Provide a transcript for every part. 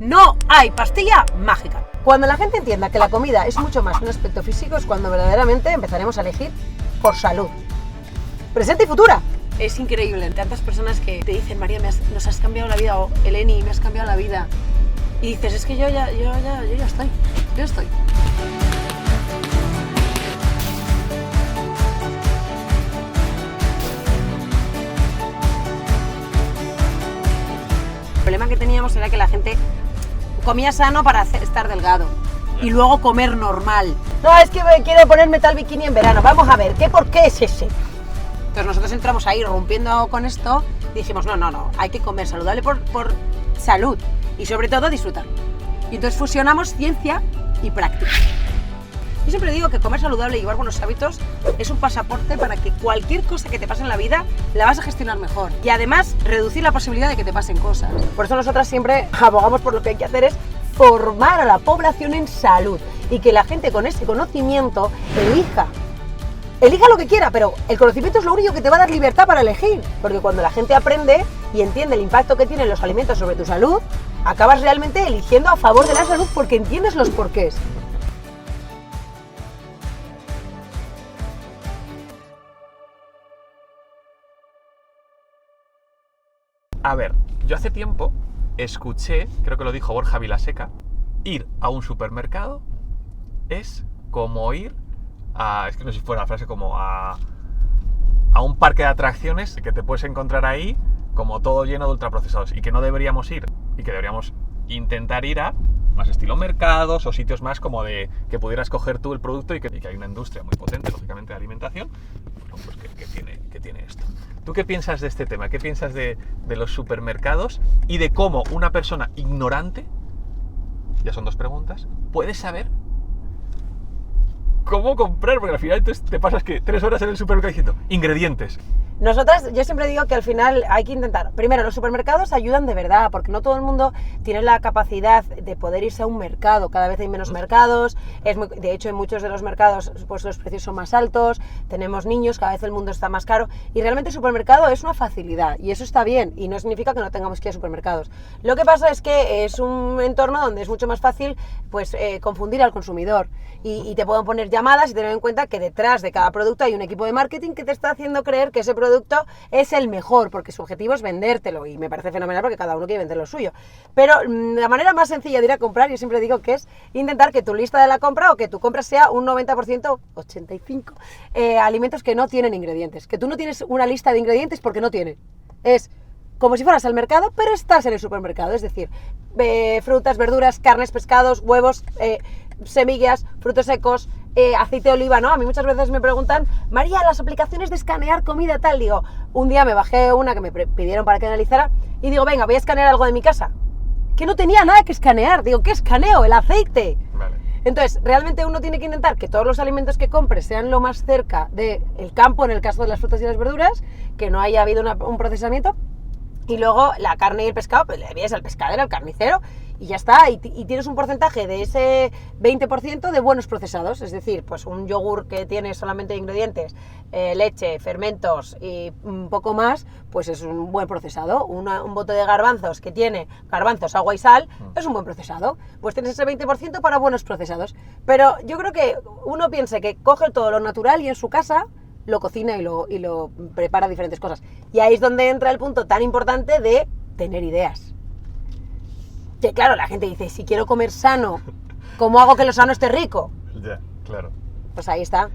No hay pastilla mágica. Cuando la gente entienda que la comida es mucho más que un aspecto físico es cuando verdaderamente empezaremos a elegir por salud. Presente y futura. Es increíble, tantas personas que te dicen, María, nos has cambiado la vida, o Eleni, me has cambiado la vida. Y dices, es que yo ya estoy. El problema que teníamos era que la gente comía sano para estar delgado y luego comer normal. No, es que quiero ponerme tal bikini en verano. Vamos a ver, ¿por qué es ese? Entonces nosotros entramos ahí rompiendo con esto y dijimos, no, hay que comer saludable por salud y sobre todo disfrutar. Y entonces fusionamos ciencia y práctica. Yo siempre digo que comer saludable y llevar buenos hábitos es un pasaporte para que cualquier cosa que te pase en la vida la vas a gestionar mejor. Y además reducir la posibilidad de que te pasen cosas. Por eso nosotras siempre abogamos por lo que hay que hacer es formar a la población en salud y que la gente con ese conocimiento elija lo que quiera, pero el conocimiento es lo único que te va a dar libertad para elegir, porque cuando la gente aprende y entiende el impacto que tienen los alimentos sobre tu salud, acabas realmente eligiendo a favor de la salud porque entiendes los porqués. A ver, yo hace tiempo escuché, creo que lo dijo Borja Vilaseca, ir a un supermercado es como ir a, es que no sé si fuera la frase, como a un parque de atracciones que te puedes encontrar ahí como todo lleno de ultraprocesados y que no deberíamos ir y que deberíamos intentar ir a más estilo mercados o sitios más como de que pudieras coger tú el producto y que hay una industria muy potente, lógicamente, de alimentación, pues que tiene esto. ¿Tú qué piensas de este tema? ¿Qué piensas de los supermercados y de cómo una persona ignorante, ya son dos preguntas, puede saber cómo comprar? Porque al final entonces te pasas que 3 horas en el supermercado diciendo ingredientes. Nosotras, yo siempre digo que al final hay que intentar, primero, los supermercados ayudan de verdad, porque no todo el mundo tiene la capacidad de poder irse a un mercado, cada vez hay menos mercados, de hecho en muchos de los mercados pues los precios son más altos, tenemos niños, cada vez el mundo está más caro, y realmente el supermercado es una facilidad, y eso está bien, y no significa que no tengamos que ir a supermercados. Lo que pasa es que es un entorno donde es mucho más fácil pues confundir al consumidor, y te pueden poner llamadas y tener en cuenta que detrás de cada producto hay un equipo de marketing que te está haciendo creer que ese producto es el mejor, porque su objetivo es vendértelo, y me parece fenomenal porque cada uno quiere vender lo suyo. Pero la manera más sencilla de ir a comprar, yo siempre digo que es intentar que tu lista de la compra o que tu compra sea un 90%, 85%, alimentos que no tienen ingredientes. Que tú no tienes una lista de ingredientes porque no tiene. Es como si fueras al mercado, pero estás en el supermercado, es decir, frutas, verduras, carnes, pescados, huevos, semillas, frutos secos, aceite de oliva, ¿no? A mí muchas veces me preguntan, María, las aplicaciones de escanear comida tal, digo, un día me bajé una que me pidieron para que analizara y digo, venga, voy a escanear algo de mi casa, que no tenía nada que escanear, digo, ¿qué escaneo? El aceite. Vale. Entonces, realmente uno tiene que intentar que todos los alimentos que compre sean lo más cerca del campo, en el caso de las frutas y las verduras, que no haya habido un procesamiento. Y luego la carne y el pescado, pues le envías al pescadero, al carnicero, y ya está, y tienes un porcentaje de ese 20% de buenos procesados, es decir, pues un yogur que tiene solamente ingredientes, leche, fermentos y un poco más, pues es un buen procesado. Un bote de garbanzos que tiene garbanzos, agua y sal, es un buen procesado, pues tienes ese 20% para buenos procesados. Pero yo creo que uno piense que coge todo lo natural y en su casa lo cocina y lo prepara diferentes cosas. Y ahí es donde entra el punto tan importante de tener ideas. Que claro, la gente dice, si quiero comer sano, ¿cómo hago que lo sano esté rico? Ya, claro. Pues ahí está.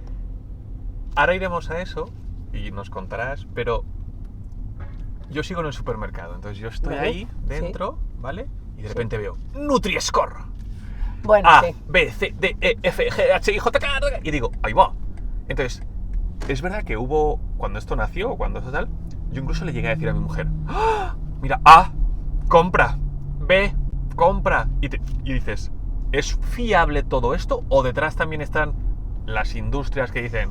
Ahora iremos a eso y nos contarás, pero yo sigo en el supermercado, entonces yo estoy ahí dentro, sí. ¿Vale? Y de repente veo Nutri-Score. Bueno, A, sí. B, C, D, E, F, G, H, I, J, K, y digo, ahí va. Entonces, es verdad que hubo, cuando esto nació, o cuando esto tal, yo incluso le llegué a decir a mi mujer, ¡ah! Mira, A, compra, B, compra, y dices, ¿es fiable todo esto? ¿O detrás también están las industrias que dicen?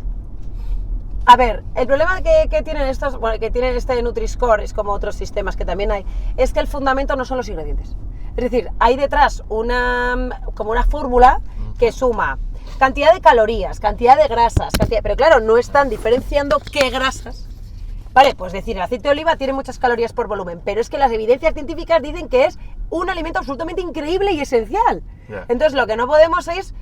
A ver, el problema que tienen estos, bueno, que tienen este Nutri-Score, es como otros sistemas que también hay, es que el fundamento no son los ingredientes. Es decir, hay detrás como una fórmula que suma cantidad de calorías, cantidad de grasas, pero claro, no están diferenciando qué grasas. Vale, pues decir, el aceite de oliva tiene muchas calorías por volumen, pero es que las evidencias científicas dicen que es un alimento absolutamente increíble y esencial. Ya. Entonces lo que no podemos es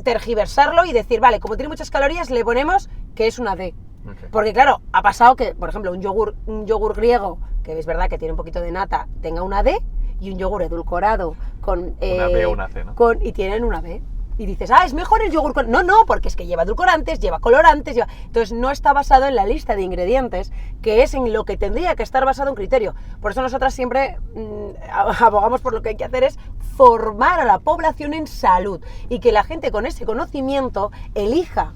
tergiversarlo y decir, vale, como tiene muchas calorías, le ponemos que es una D. Ok. Porque claro, ha pasado que, por ejemplo, un yogur griego, que es verdad que tiene un poquito de nata, tenga una D, y un yogur edulcorado con... Una B o una C, ¿no? Y tienen una B. Y dices, es mejor el yogur con... No, porque es que lleva edulcorantes, lleva colorantes, Entonces no está basado en la lista de ingredientes, que es en lo que tendría que estar basado un criterio. Por eso nosotras siempre abogamos por lo que hay que hacer es formar a la población en salud y que la gente con ese conocimiento elija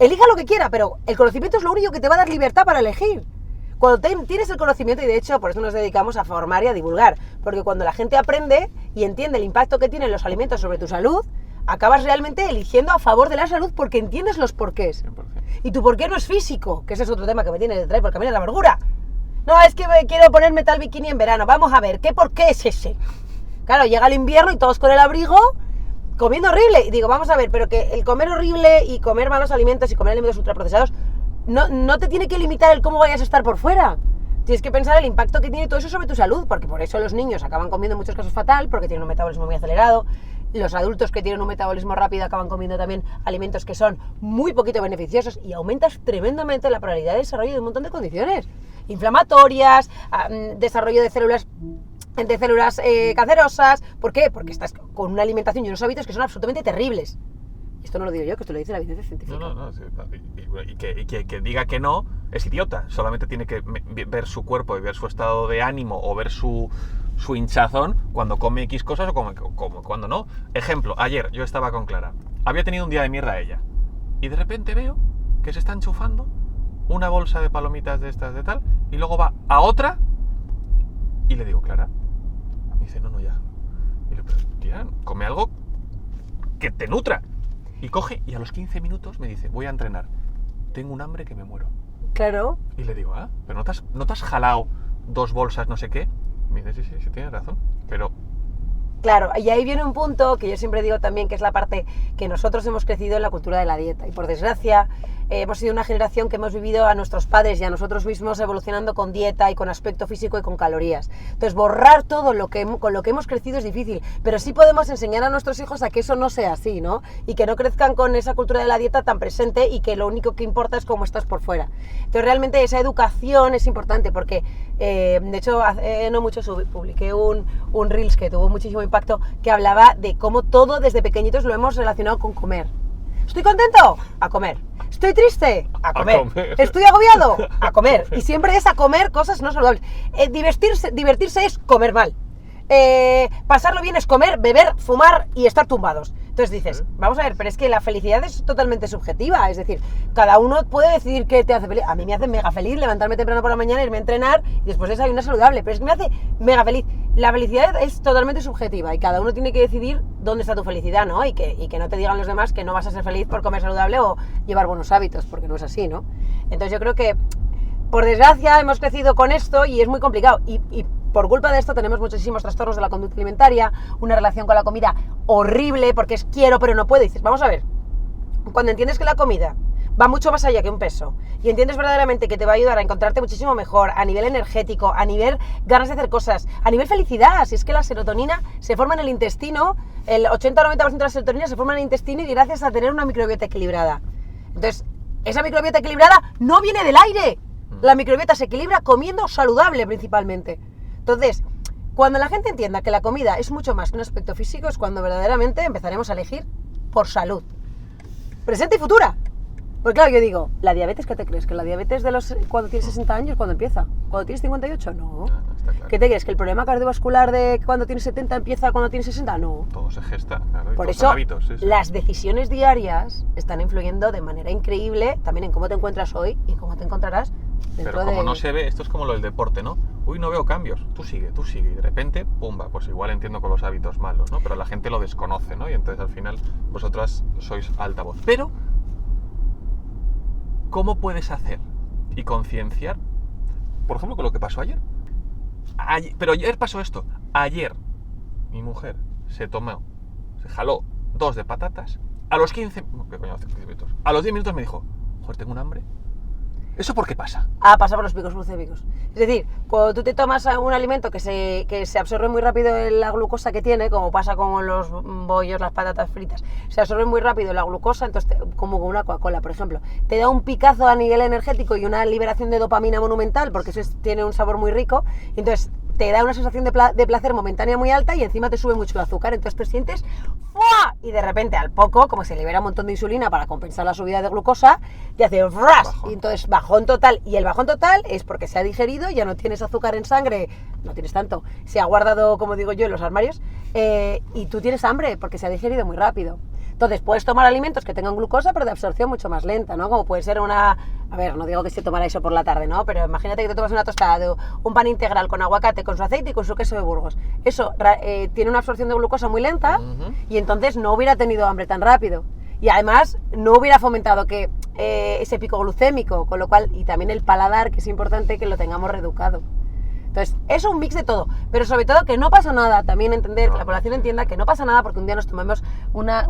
lo que quiera, pero el conocimiento es lo único que te va a dar libertad para elegir. Cuando tienes el conocimiento, y de hecho por eso nos dedicamos a formar y a divulgar, porque cuando la gente aprende y entiende el impacto que tienen los alimentos sobre tu salud, acabas realmente eligiendo a favor de la salud porque entiendes los porqués. 100%. Y tu porqué no es físico, que ese es otro tema que me tiene de traer por el camino de la amargura. No, es que quiero ponerme tal bikini en verano. Vamos a ver, ¿qué porqué es ese? Claro, llega el invierno y todos con el abrigo comiendo horrible. Y digo, vamos a ver, pero que el comer horrible y comer malos alimentos y comer alimentos ultraprocesados no te tiene que limitar el cómo vayas a estar por fuera. Tienes que pensar el impacto que tiene todo eso sobre tu salud, porque por eso los niños acaban comiendo en muchos casos fatal, porque tienen un metabolismo muy acelerado. Los adultos que tienen un metabolismo rápido acaban comiendo también alimentos que son muy poquito beneficiosos y aumentas tremendamente la probabilidad de desarrollo de un montón de condiciones inflamatorias, desarrollo de células cancerosas. ¿Por qué? Porque estás con una alimentación y unos hábitos que son absolutamente terribles. Esto no lo digo yo, que esto lo dice la evidencia científica. No, sí, y que diga que no es idiota. Solamente tiene que ver su cuerpo y ver su estado de ánimo o ver su hinchazón cuando come X cosas o cuando no. Ejemplo, ayer yo estaba con Clara. Había tenido un día de mierda ella. Y de repente veo que se está enchufando una bolsa de palomitas de estas de tal y luego va a otra y le digo, Clara. Y dice, no, ya. Y le digo, pero tía, come algo que te nutra. Y coge y a los 15 minutos me dice, voy a entrenar. Tengo un hambre que me muero. Claro. Y le digo, pero no te has jalado 2 bolsas no sé qué. Me dice, sí, tienes razón. Pero... Claro, y ahí viene un punto que yo siempre digo también, que es la parte que nosotros hemos crecido en la cultura de la dieta. Y por desgracia, hemos sido una generación que hemos vivido a nuestros padres y a nosotros mismos evolucionando con dieta y con aspecto físico y con calorías. Entonces, borrar todo con lo que hemos crecido es difícil, pero sí podemos enseñar a nuestros hijos a que eso no sea así, ¿no? Y que no crezcan con esa cultura de la dieta tan presente y que lo único que importa es cómo estás por fuera. Entonces, realmente esa educación es importante porque, de hecho, hace no mucho publiqué un Reels que tuvo muchísimo impacto, que hablaba de cómo todo desde pequeñitos lo hemos relacionado con comer. ¿Estoy contento? A comer. ¿Estoy triste? A comer. ¿Estoy agobiado? A comer. Y siempre es a comer cosas no saludables. Divertirse es comer mal. Pasarlo bien es comer, beber, fumar y estar tumbados. Entonces dices, vamos a ver, pero es que la felicidad es totalmente subjetiva, es decir, cada uno puede decidir qué te hace feliz. A mí me hace mega feliz levantarme temprano por la mañana, irme a entrenar y después desayunar saludable, pero es que me hace mega feliz. La felicidad es totalmente subjetiva y cada uno tiene que decidir dónde está tu felicidad, ¿no? Y que no te digan los demás que no vas a ser feliz por comer saludable o llevar buenos hábitos, porque no es así, ¿no? Entonces yo creo que, por desgracia, hemos crecido con esto y es muy complicado. Y por culpa de esto tenemos muchísimos trastornos de la conducta alimentaria, una relación con la comida horrible, porque es quiero pero no puedo. Y dices, vamos a ver, cuando entiendes que la comida va mucho más allá que un peso y entiendes verdaderamente que te va a ayudar a encontrarte muchísimo mejor a nivel energético, a nivel ganas de hacer cosas, a nivel felicidad, si es que la serotonina se forma en el intestino, el 80-90% de la serotonina se forma en el intestino y gracias a tener una microbiota equilibrada. Entonces, esa microbiota equilibrada no viene del aire. La microbiota se equilibra comiendo saludable principalmente. Entonces, cuando la gente entienda que la comida es mucho más que un aspecto físico, es cuando verdaderamente empezaremos a elegir por salud. Presente y futura. Porque claro, yo digo, ¿la diabetes qué te crees? ¿Que la diabetes cuando tienes 60 años, cuando empieza? ¿Cuando tienes 58? No. Está claro. ¿Qué te crees? ¿Que el problema cardiovascular de cuando tienes 70 empieza cuando tienes 60? No. Todo se gesta, claro. Por eso, hábitos, sí. Las decisiones diarias están influyendo de manera increíble también en cómo te encuentras hoy y cómo te encontrarás dentro Pero como no se ve, esto es como lo del deporte, ¿no? Uy, no veo cambios. Tú sigue. Y de repente, pumba, pues igual entiendo con los hábitos malos, ¿no? Pero la gente lo desconoce, ¿no? Y entonces al final vosotras sois altavoz. Pero, ¿cómo puedes hacer y concienciar, por ejemplo, con lo que pasó ayer? Pero ayer pasó esto. Ayer, mi mujer se jaló 2 de patatas. A los 15 minutos. A los 10 minutos me dijo, joder, tengo un hambre. ¿Eso por qué pasa? Pasa por los picos glucémicos. Es decir, cuando tú te tomas un alimento que se absorbe muy rápido la glucosa que tiene, como pasa con los bollos, las patatas fritas, se absorbe muy rápido la glucosa, entonces como con una Coca-Cola, por ejemplo, te da un picazo a nivel energético y una liberación de dopamina monumental, porque eso tiene un sabor muy rico, y entonces te da una sensación de placer momentánea muy alta y encima te sube mucho el azúcar, entonces te sientes ¡fua! Y de repente al poco, como se libera un montón de insulina para compensar la subida de glucosa, te hace ¡fras! Y entonces bajón total, y el bajón total es porque se ha digerido, ya no tienes azúcar en sangre, no tienes tanto, se ha guardado, como digo yo, en los armarios, y tú tienes hambre porque se ha digerido muy rápido. Entonces puedes tomar alimentos que tengan glucosa, pero de absorción mucho más lenta, ¿no? Como puede ser una... A ver, no digo que se tomara eso por la tarde, ¿no? Pero imagínate que te tomas una tostada de un pan integral con aguacate, con su aceite y con su queso de Burgos. Eso tiene una absorción de glucosa muy lenta y entonces no hubiera tenido hambre tan rápido. Y además no hubiera fomentado que ese pico glucémico, con lo cual, y también el paladar, que es importante que lo tengamos reeducado. Entonces, es un mix de todo, pero sobre todo que no pasa nada, también entender, que la población entienda que no pasa nada porque un día nos tomemos una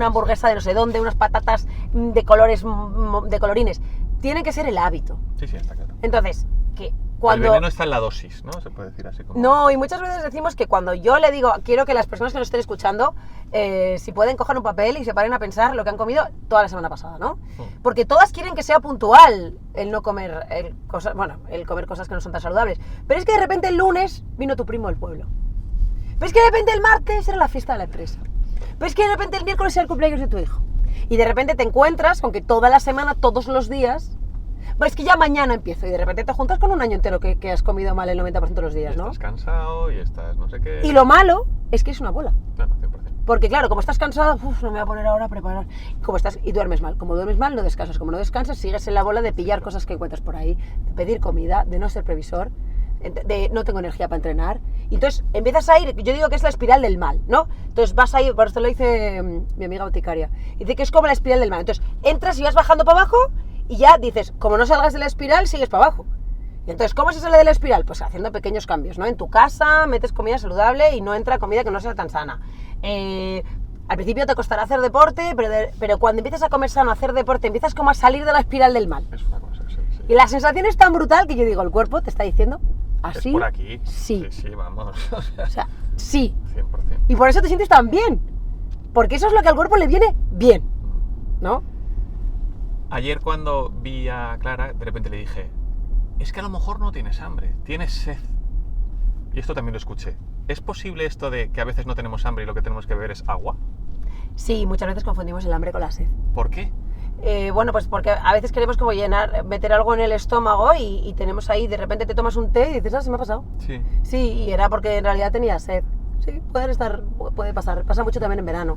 hamburguesa de no sé dónde, unas patatas de colores, de colorines. Tiene que ser el hábito. Sí, está claro. Entonces, que cuando... El veneno está en la dosis, ¿no? Se puede decir así como... No, y muchas veces decimos que cuando yo le digo, quiero que las personas que nos estén escuchando, si pueden coger un papel y se paren a pensar lo que han comido toda la semana pasada, ¿no? Porque todas quieren que sea puntual el no comer el comer cosas que no son tan saludables. Pero es que de repente el lunes vino tu primo del pueblo. Pero es que de repente el martes era la fiesta de la empresa. Pero es que de repente el miércoles era el cumpleaños de tu hijo. Y de repente te encuentras con que toda la semana, todos los días... Pues es que ya mañana empiezo y de repente te juntas con un año entero que has comido mal el 90% de los días, ¿no? Estás cansado y estás no sé qué... Y lo malo es que es una bola. Claro, 100%. Porque claro, como estás cansado, no me voy a poner ahora a preparar. Y duermes mal. Como duermes mal, no descansas. Como no descansas, sigues en la bola de pillar cosas que encuentras por ahí, de pedir comida, de no ser previsor, de no tengo energía para entrenar. Y entonces empiezas a ir, yo digo que es la espiral del mal, ¿no? Entonces vas a ir, por esto lo dice mi amiga boticaria, dice que es como la espiral del mal. Entonces entras y vas bajando para abajo y ya dices, como no salgas de la espiral, sigues para abajo. Y entonces, ¿cómo se sale de la espiral? Pues haciendo pequeños cambios, ¿no? En tu casa metes comida saludable y no entra comida que no sea tan sana. Al principio te costará hacer deporte, pero cuando empiezas a comer sano, a hacer deporte, empiezas como a salir de la espiral del mal. Es una cosa, sí. Y la sensación es tan brutal que yo digo, el cuerpo te está diciendo, así, es por aquí. Sí. Sí, vamos. O sea, sí. 100%. Y por eso te sientes tan bien. Porque eso es lo que al cuerpo le viene bien, ¿no? Ayer cuando vi a Clara, de repente le dije, es que a lo mejor no tienes hambre, tienes sed. Y esto también lo escuché. ¿Es posible esto de que a veces no tenemos hambre y lo que tenemos que beber es agua? Sí, muchas veces confundimos el hambre con la sed. ¿Por qué? Bueno, pues porque a veces queremos como meter algo en el estómago y tenemos ahí, de repente te tomas un té y dices, se me ha pasado. Sí. Sí, y era porque en realidad tenía sed. Sí, puede pasar. Pasa mucho también en verano.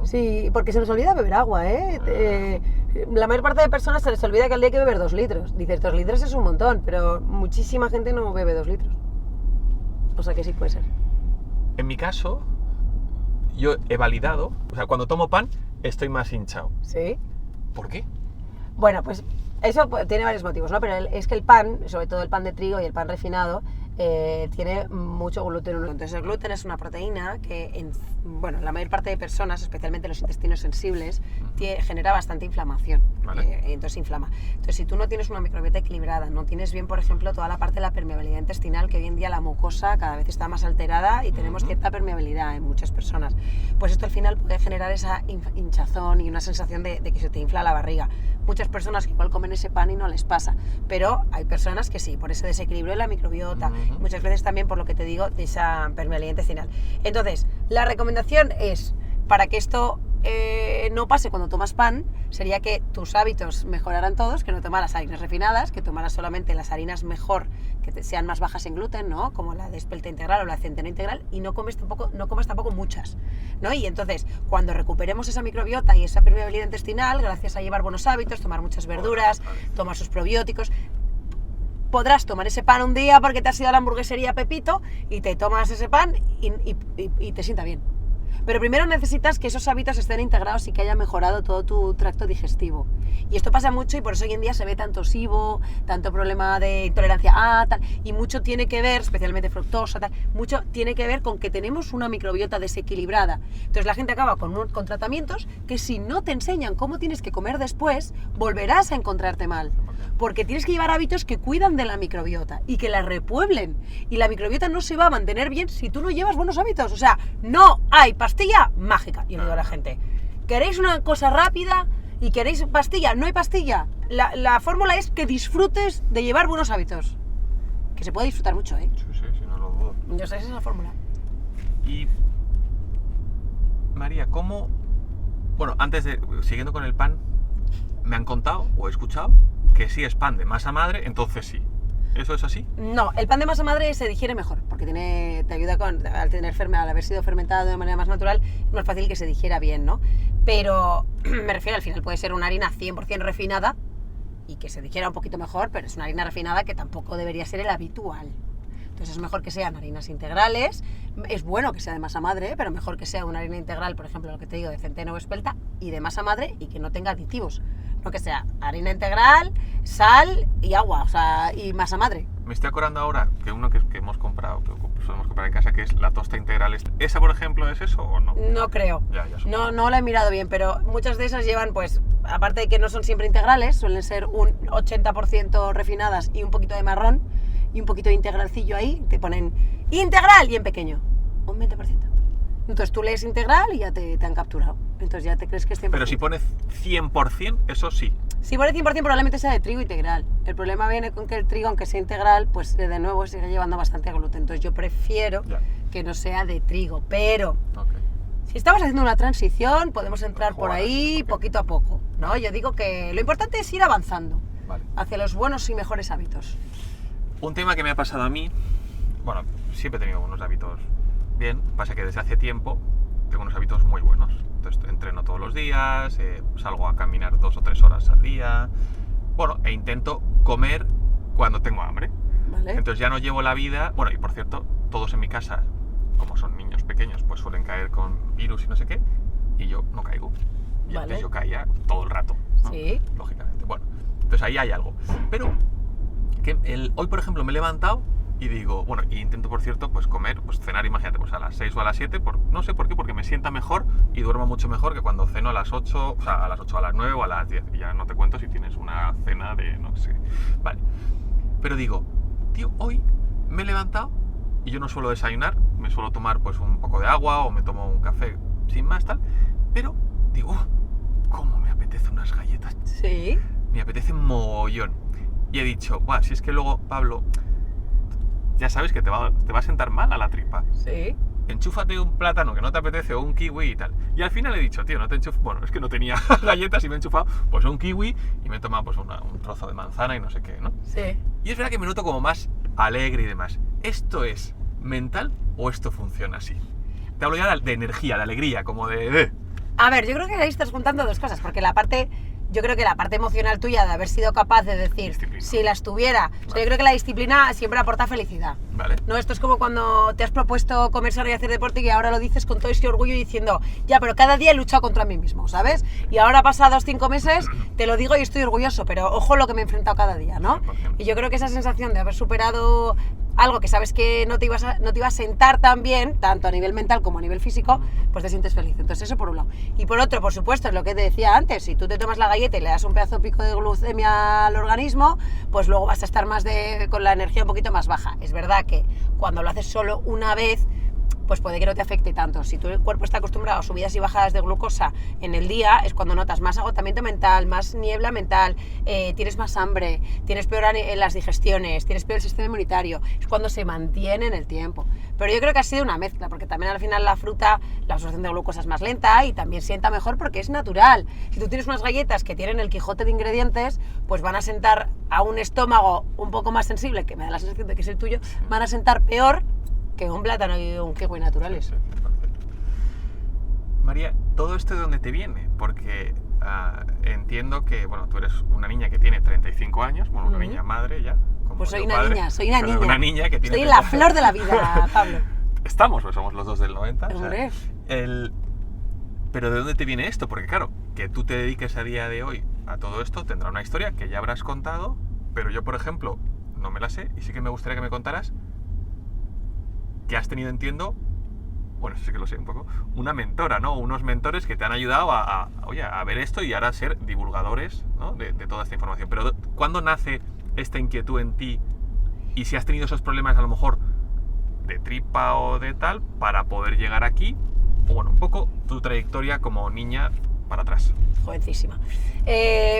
Sí, porque se nos olvida beber agua, ¿eh? La mayor parte de personas se les olvida que al día hay que beber 2 litros. Dices, 2 litros es un montón, pero muchísima gente no bebe 2 litros. O sea que sí puede ser. En mi caso, yo he validado, o sea, cuando tomo pan, estoy más hinchado. ¿Sí? ¿Por qué? Bueno, pues eso tiene varios motivos, ¿no? Pero es que el pan, sobre todo el pan de trigo y el pan refinado, tiene mucho gluten. Entonces el gluten es una proteína que la mayor parte de personas, especialmente los intestinos sensibles, genera bastante inflamación. Vale. Entonces inflama. Entonces si tú no tienes una microbiota equilibrada, no tienes bien, por ejemplo, toda la parte de la permeabilidad intestinal, que hoy en día la mucosa cada vez está más alterada y tenemos cierta permeabilidad en muchas personas, pues esto al final puede generar esa hinchazón y una sensación de que se te infla la barriga. Muchas personas que igual comen ese pan y no les pasa, pero hay personas que sí, por ese desequilibrio de la microbiota, muchas veces también por lo que te digo de esa permeabilidad intestinal. Entonces, la recomendación es, para que esto no pase cuando tomas pan, sería que tus hábitos mejoraran todos, que no tomaras harinas refinadas, que tomaras solamente las harinas mejor, que sean más bajas en gluten, ¿no? Como la de espelta integral o la de centeno integral, y no comas tampoco muchas, ¿no? Y entonces, cuando recuperemos esa microbiota y esa permeabilidad intestinal, gracias a llevar buenos hábitos, tomar muchas verduras, tomar sus probióticos, podrás tomar ese pan un día porque te has ido a la hamburguesería Pepito y te tomas ese pan y te sienta bien. Pero primero necesitas que esos hábitos estén integrados y que haya mejorado todo tu tracto digestivo. Y esto pasa mucho y por eso hoy en día se ve tanto SIBO, tanto problema de intolerancia a tal, y mucho tiene que ver, especialmente fructosa, tal, mucho tiene que ver con que tenemos una microbiota desequilibrada. Entonces la gente acaba con tratamientos que si no te enseñan cómo tienes que comer después, volverás a encontrarte mal. porque tienes que llevar hábitos que cuidan de la microbiota y que la repueblen. Y la microbiota no se va a mantener bien si tú no llevas buenos hábitos. O sea, no hay pastilla mágica. Yo le digo a la gente, ¿queréis una cosa rápida y queréis pastilla? No hay pastilla. La fórmula es que disfrutes de llevar buenos hábitos. Que se puede disfrutar mucho, ¿eh? Sí, no lo dudo. Yo sé, esa es la fórmula. Y, María, ¿cómo...? Bueno, siguiendo con el pan, me han contado o he escuchado que si es pan de masa madre, entonces sí. ¿Eso es así? No, el pan de masa madre se digiere mejor, porque te ayuda al haber sido fermentado de manera más natural, es más fácil que se digiera bien, ¿no? Pero me refiero, al final puede ser una harina 100% refinada y que se digiera un poquito mejor, pero es una harina refinada que tampoco debería ser el habitual. Entonces es mejor que sean harinas integrales, es bueno que sea de masa madre, pero mejor que sea una harina integral, por ejemplo, lo que te digo, de centeno o espelta, y de masa madre y que no tenga aditivos. No que sea harina integral, sal y agua, o sea, y masa madre. Me estoy acordando ahora que uno que hemos comprado, que solemos comprar en casa, que es la tosta integral. ¿Esa, por ejemplo, es eso o no? No creo. Ya no la he mirado bien, pero muchas de esas llevan, pues, aparte de que no son siempre integrales, suelen ser un 80% refinadas y un poquito de marrón y un poquito de integralcillo ahí, te ponen integral y en pequeño, un 20%. Entonces tú lees integral y ya te han capturado. Entonces ya te crees que es 100%. Pero si pone 100%, eso sí. Si pone 100% probablemente sea de trigo integral. El problema viene con que el trigo, aunque sea integral, pues de nuevo sigue llevando bastante gluten. Entonces yo prefiero que no sea de trigo. Pero si estamos haciendo una transición, podemos entrar por ahí poquito a poco, ¿no? Yo digo que lo importante es ir avanzando hacia los buenos y mejores hábitos. Un tema que me ha pasado a mí, bueno, siempre he tenido buenos hábitos bien, pasa que desde hace tiempo tengo unos hábitos muy buenos. Entonces entreno todos los días, salgo a caminar 2 o 3 horas al día, bueno, e intento comer cuando tengo hambre. Vale. Entonces ya no llevo la vida, bueno, y por cierto, todos en mi casa, como son niños pequeños, pues suelen caer con virus y no sé qué, y yo no caigo. Y antes yo caía todo el rato, ¿no? Sí. Lógicamente. Bueno, entonces ahí hay algo. Pero hoy, por ejemplo, me he levantado y digo, bueno, y intento, por cierto, pues comer, pues cenar, imagínate, pues a las 6 o a las 7, no sé por qué, porque me sienta mejor y duermo mucho mejor que cuando ceno a las 8, o sea, a las 8, a las 9 o a las 10. Y ya no te cuento si tienes una cena de, no sé, vale. Pero digo, tío, hoy me he levantado y yo no suelo desayunar, me suelo tomar pues un poco de agua o me tomo un café sin más, tal, pero digo, ¿cómo me apetece unas galletas? Sí. Me apetece mogollón. Y he dicho, guau, si es que luego, Pablo, ya sabes que te va a sentar mal a la tripa. Sí. Enchúfate un plátano que no te apetece o un kiwi y tal. Y al final he dicho, tío, no te enchufes. Bueno, es que no tenía galletas y me he enchufado pues un kiwi y me he tomado pues un trozo de manzana y no sé qué, ¿no? Sí. Y es verdad que me noto como más alegre y demás. ¿Esto es mental o esto funciona así? Te hablo ya de energía, de alegría, como de... A ver, yo creo que ahí estás juntando dos cosas, porque yo creo que la parte emocional tuya de haber sido capaz de decir, disciplina. Si las tuviera, o sea, yo creo que la disciplina siempre aporta felicidad. Vale. No, esto es como cuando te has propuesto comer sano y hacer deporte y ahora lo dices con todo ese orgullo diciendo, ya, pero cada día he luchado contra mí mismo, ¿sabes? Y ahora pasados 5 meses te lo digo y estoy orgulloso, pero ojo lo que me he enfrentado cada día, ¿no? 100%. Y yo creo que esa sensación de haber superado algo que sabes que no te iba a sentar tan bien, tanto a nivel mental como a nivel físico, pues te sientes feliz. Entonces eso por un lado. Y por otro, por supuesto, es lo que te decía antes, si tú te tomas la galleta y le das un pedazo pico de glucemia al organismo, pues luego vas a estar con la energía un poquito más baja. Es verdad que cuando lo haces solo una vez, pues puede que no te afecte tanto. Si tu cuerpo está acostumbrado a subidas y bajadas de glucosa en el día, es cuando notas más agotamiento mental, más niebla mental, tienes más hambre, tienes peor las digestiones, tienes peor el sistema inmunitario. Es cuando se mantiene en el tiempo. Pero yo creo que ha sido una mezcla, porque también al final la fruta, la absorción de glucosa es más lenta y también sienta mejor porque es natural. Si tú tienes unas galletas que tienen el Quijote de ingredientes, pues van a sentar a un estómago un poco más sensible, que me da la sensación de que es el tuyo, van a sentar peor que un plátano y un kiwi naturales. Sí, María, ¿todo esto de dónde te viene? Porque entiendo que, bueno, tú eres una niña que tiene 35 años, bueno, una niña madre ya. Como pues soy tu una padre, niña, soy una niña. Una niña que tiene... Estoy en la flor de la vida, Pablo. Estamos, pues somos los dos del 90. Hombre. O sea, pero ¿de dónde te viene esto? Porque claro, que tú te dediques a día de hoy a todo esto tendrá una historia que ya habrás contado, pero yo, por ejemplo, no me la sé y sí que me gustaría que me contaras que has tenido, entiendo, bueno, sí que lo sé un poco, una mentora, ¿no? Unos mentores que te han ayudado oye, a ver esto y ahora ser divulgadores, ¿no? de toda esta información. Pero ¿cuándo nace esta inquietud en ti? Y si has tenido esos problemas a lo mejor de tripa o de tal, para poder llegar aquí, o bueno, un poco tu trayectoria como niña para atrás. Jovencísima.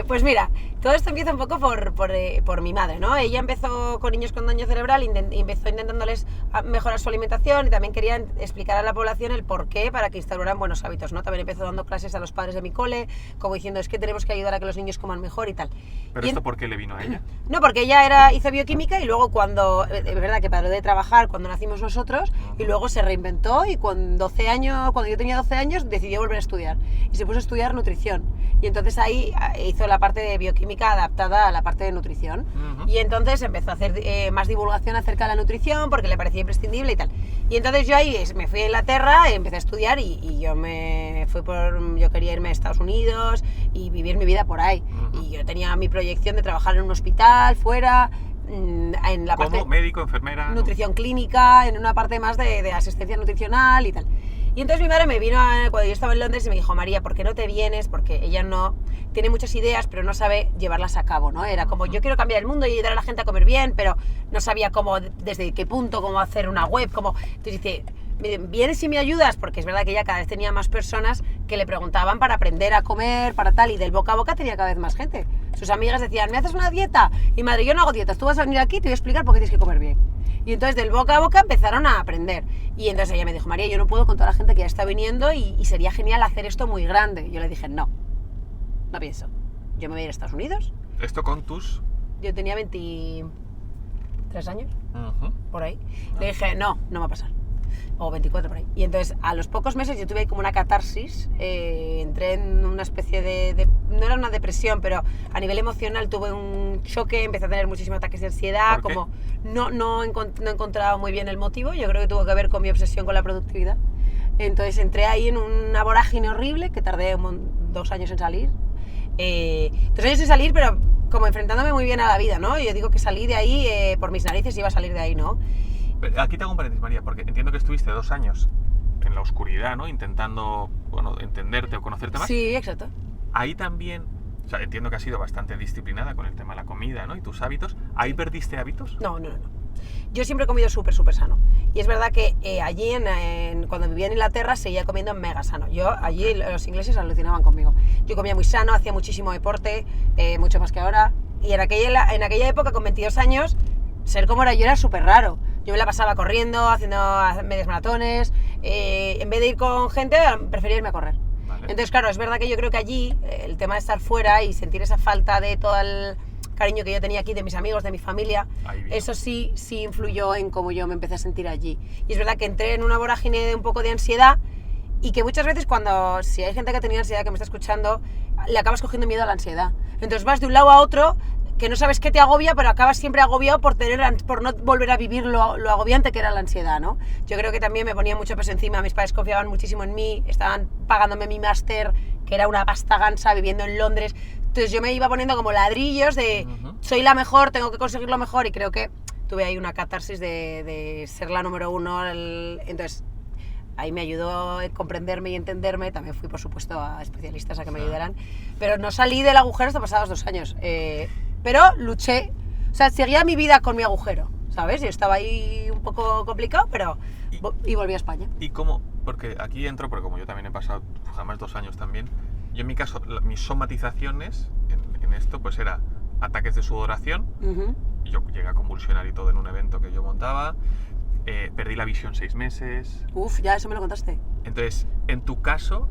Pues mira, todo esto empieza un poco por mi madre, ¿no? Ella empezó con niños con daño cerebral, empezó intentándoles mejorar su alimentación y también quería explicar a la población el porqué para que instauraran buenos hábitos, ¿no? También empezó dando clases a los padres de mi cole, como diciendo, es que tenemos que ayudar a que los niños coman mejor y tal. ¿Pero esto por qué le vino a ella? No, porque ella hizo bioquímica y luego cuando, es verdad que paró de trabajar cuando nacimos nosotros y luego se reinventó y cuando yo tenía 12 años decidió volver a estudiar y se puso a estudiar nutrición. Y entonces ahí hizo la parte de bioquímica adaptada a la parte de nutrición. Y entonces empezó a hacer más divulgación acerca de la nutrición porque le parecía imprescindible y tal. Y entonces yo ahí me fui a Inglaterra, empecé a estudiar y yo quería irme a Estados Unidos y vivir mi vida por ahí. Y yo tenía mi proyección de trabajar en un hospital, fuera, en la parte... ¿Como médico, enfermera? Nutrición clínica, en una parte más de asistencia nutricional y tal. Y entonces mi madre me vino cuando yo estaba en Londres y me dijo, María, ¿por qué no te vienes? Porque ella no tiene muchas ideas, pero no sabe llevarlas a cabo, ¿no? Era como, yo quiero cambiar el mundo y ayudar a la gente a comer bien, pero no sabía cómo, desde qué punto, cómo hacer una web, cómo... Entonces dice, ¿vienes y me ayudas? Porque es verdad que ella cada vez tenía más personas que le preguntaban para aprender a comer, para tal, y del boca a boca tenía cada vez más gente. Sus amigas decían, ¿me haces una dieta? Y madre, yo no hago dietas, tú vas a venir aquí y te voy a explicar por qué tienes que comer bien. Y entonces del boca a boca empezaron a aprender. Y entonces ella me dijo, María, yo no puedo con toda la gente que ya está viniendo y sería genial hacer esto muy grande. Y yo le dije, no pienso. Yo me voy a ir a Estados Unidos. ¿Esto con tus...? Yo tenía 23 años, por ahí. Le dije, no va a pasar. O 24 por ahí. Y entonces a los pocos meses yo tuve ahí como una catarsis, entré en una especie de... No era una depresión, pero a nivel emocional tuve un choque, empecé a tener muchísimos ataques de ansiedad, ¿Por qué? como no he encontrado muy bien el motivo, yo creo que tuvo que ver con mi obsesión con la productividad. Entonces entré ahí en una vorágine horrible, que tardé 2 años en salir. 2 años en salir, pero como enfrentándome muy bien a la vida, ¿no? Yo digo que salí de ahí por mis narices, iba a salir de ahí, ¿no? Aquí te hago un paréntesis, María, porque entiendo que estuviste 2 años en la oscuridad, ¿no? Intentando, bueno, entenderte o conocerte más. Sí, exacto. Ahí también, o sea, entiendo que has sido bastante disciplinada con el tema de la comida, ¿no? Y tus hábitos. ¿Ahí perdiste hábitos? No. Yo siempre he comido súper sano. Y es verdad que allí, cuando vivía en Inglaterra, seguía comiendo mega sano. Allí los ingleses alucinaban conmigo. Yo comía muy sano, hacía muchísimo deporte, mucho más que ahora. Y en aquella época, con 22 años, ser como era yo era súper raro. Yo me la pasaba corriendo, haciendo medias maratones. En vez de ir con gente, prefería irme a correr. Vale. Entonces, claro, es verdad que yo creo que allí el tema de estar fuera y sentir esa falta de todo el cariño que yo tenía aquí, de mis amigos, de mi familia, eso sí influyó en cómo yo me empecé a sentir allí. Y es verdad que entré en una vorágine de un poco de ansiedad y que muchas veces si hay gente que ha tenido ansiedad que me está escuchando, le acabas cogiendo miedo a la ansiedad. Entonces vas de un lado a otro, que no sabes qué te agobia, pero acabas siempre agobiado por no volver a vivir lo agobiante que era la ansiedad, ¿no? Yo creo que también me ponía mucho peso encima, mis padres confiaban muchísimo en mí, estaban pagándome mi máster, que era una pasta gansa, viviendo en Londres. Entonces yo me iba poniendo como ladrillos de soy la mejor, tengo que conseguir lo mejor, y creo que tuve ahí una catarsis de ser la número uno. Entonces ahí me ayudó a comprenderme y entenderme. También fui, por supuesto, a especialistas a que me ayudaran. Pero no salí del agujero hasta pasados 2 años. Pero luché, o sea, seguía mi vida con mi agujero, ¿sabes? Yo estaba ahí un poco complicado, pero... Y volví a España. ¿Y cómo? Porque aquí entro, porque como yo también he pasado jamás 2 años también, yo en mi caso, mis somatizaciones en esto, pues era ataques de sudoración, y yo llegué a convulsionar y todo en un evento que yo montaba, perdí la visión 6 meses... Uf, ya eso me lo contaste. Entonces, en tu caso,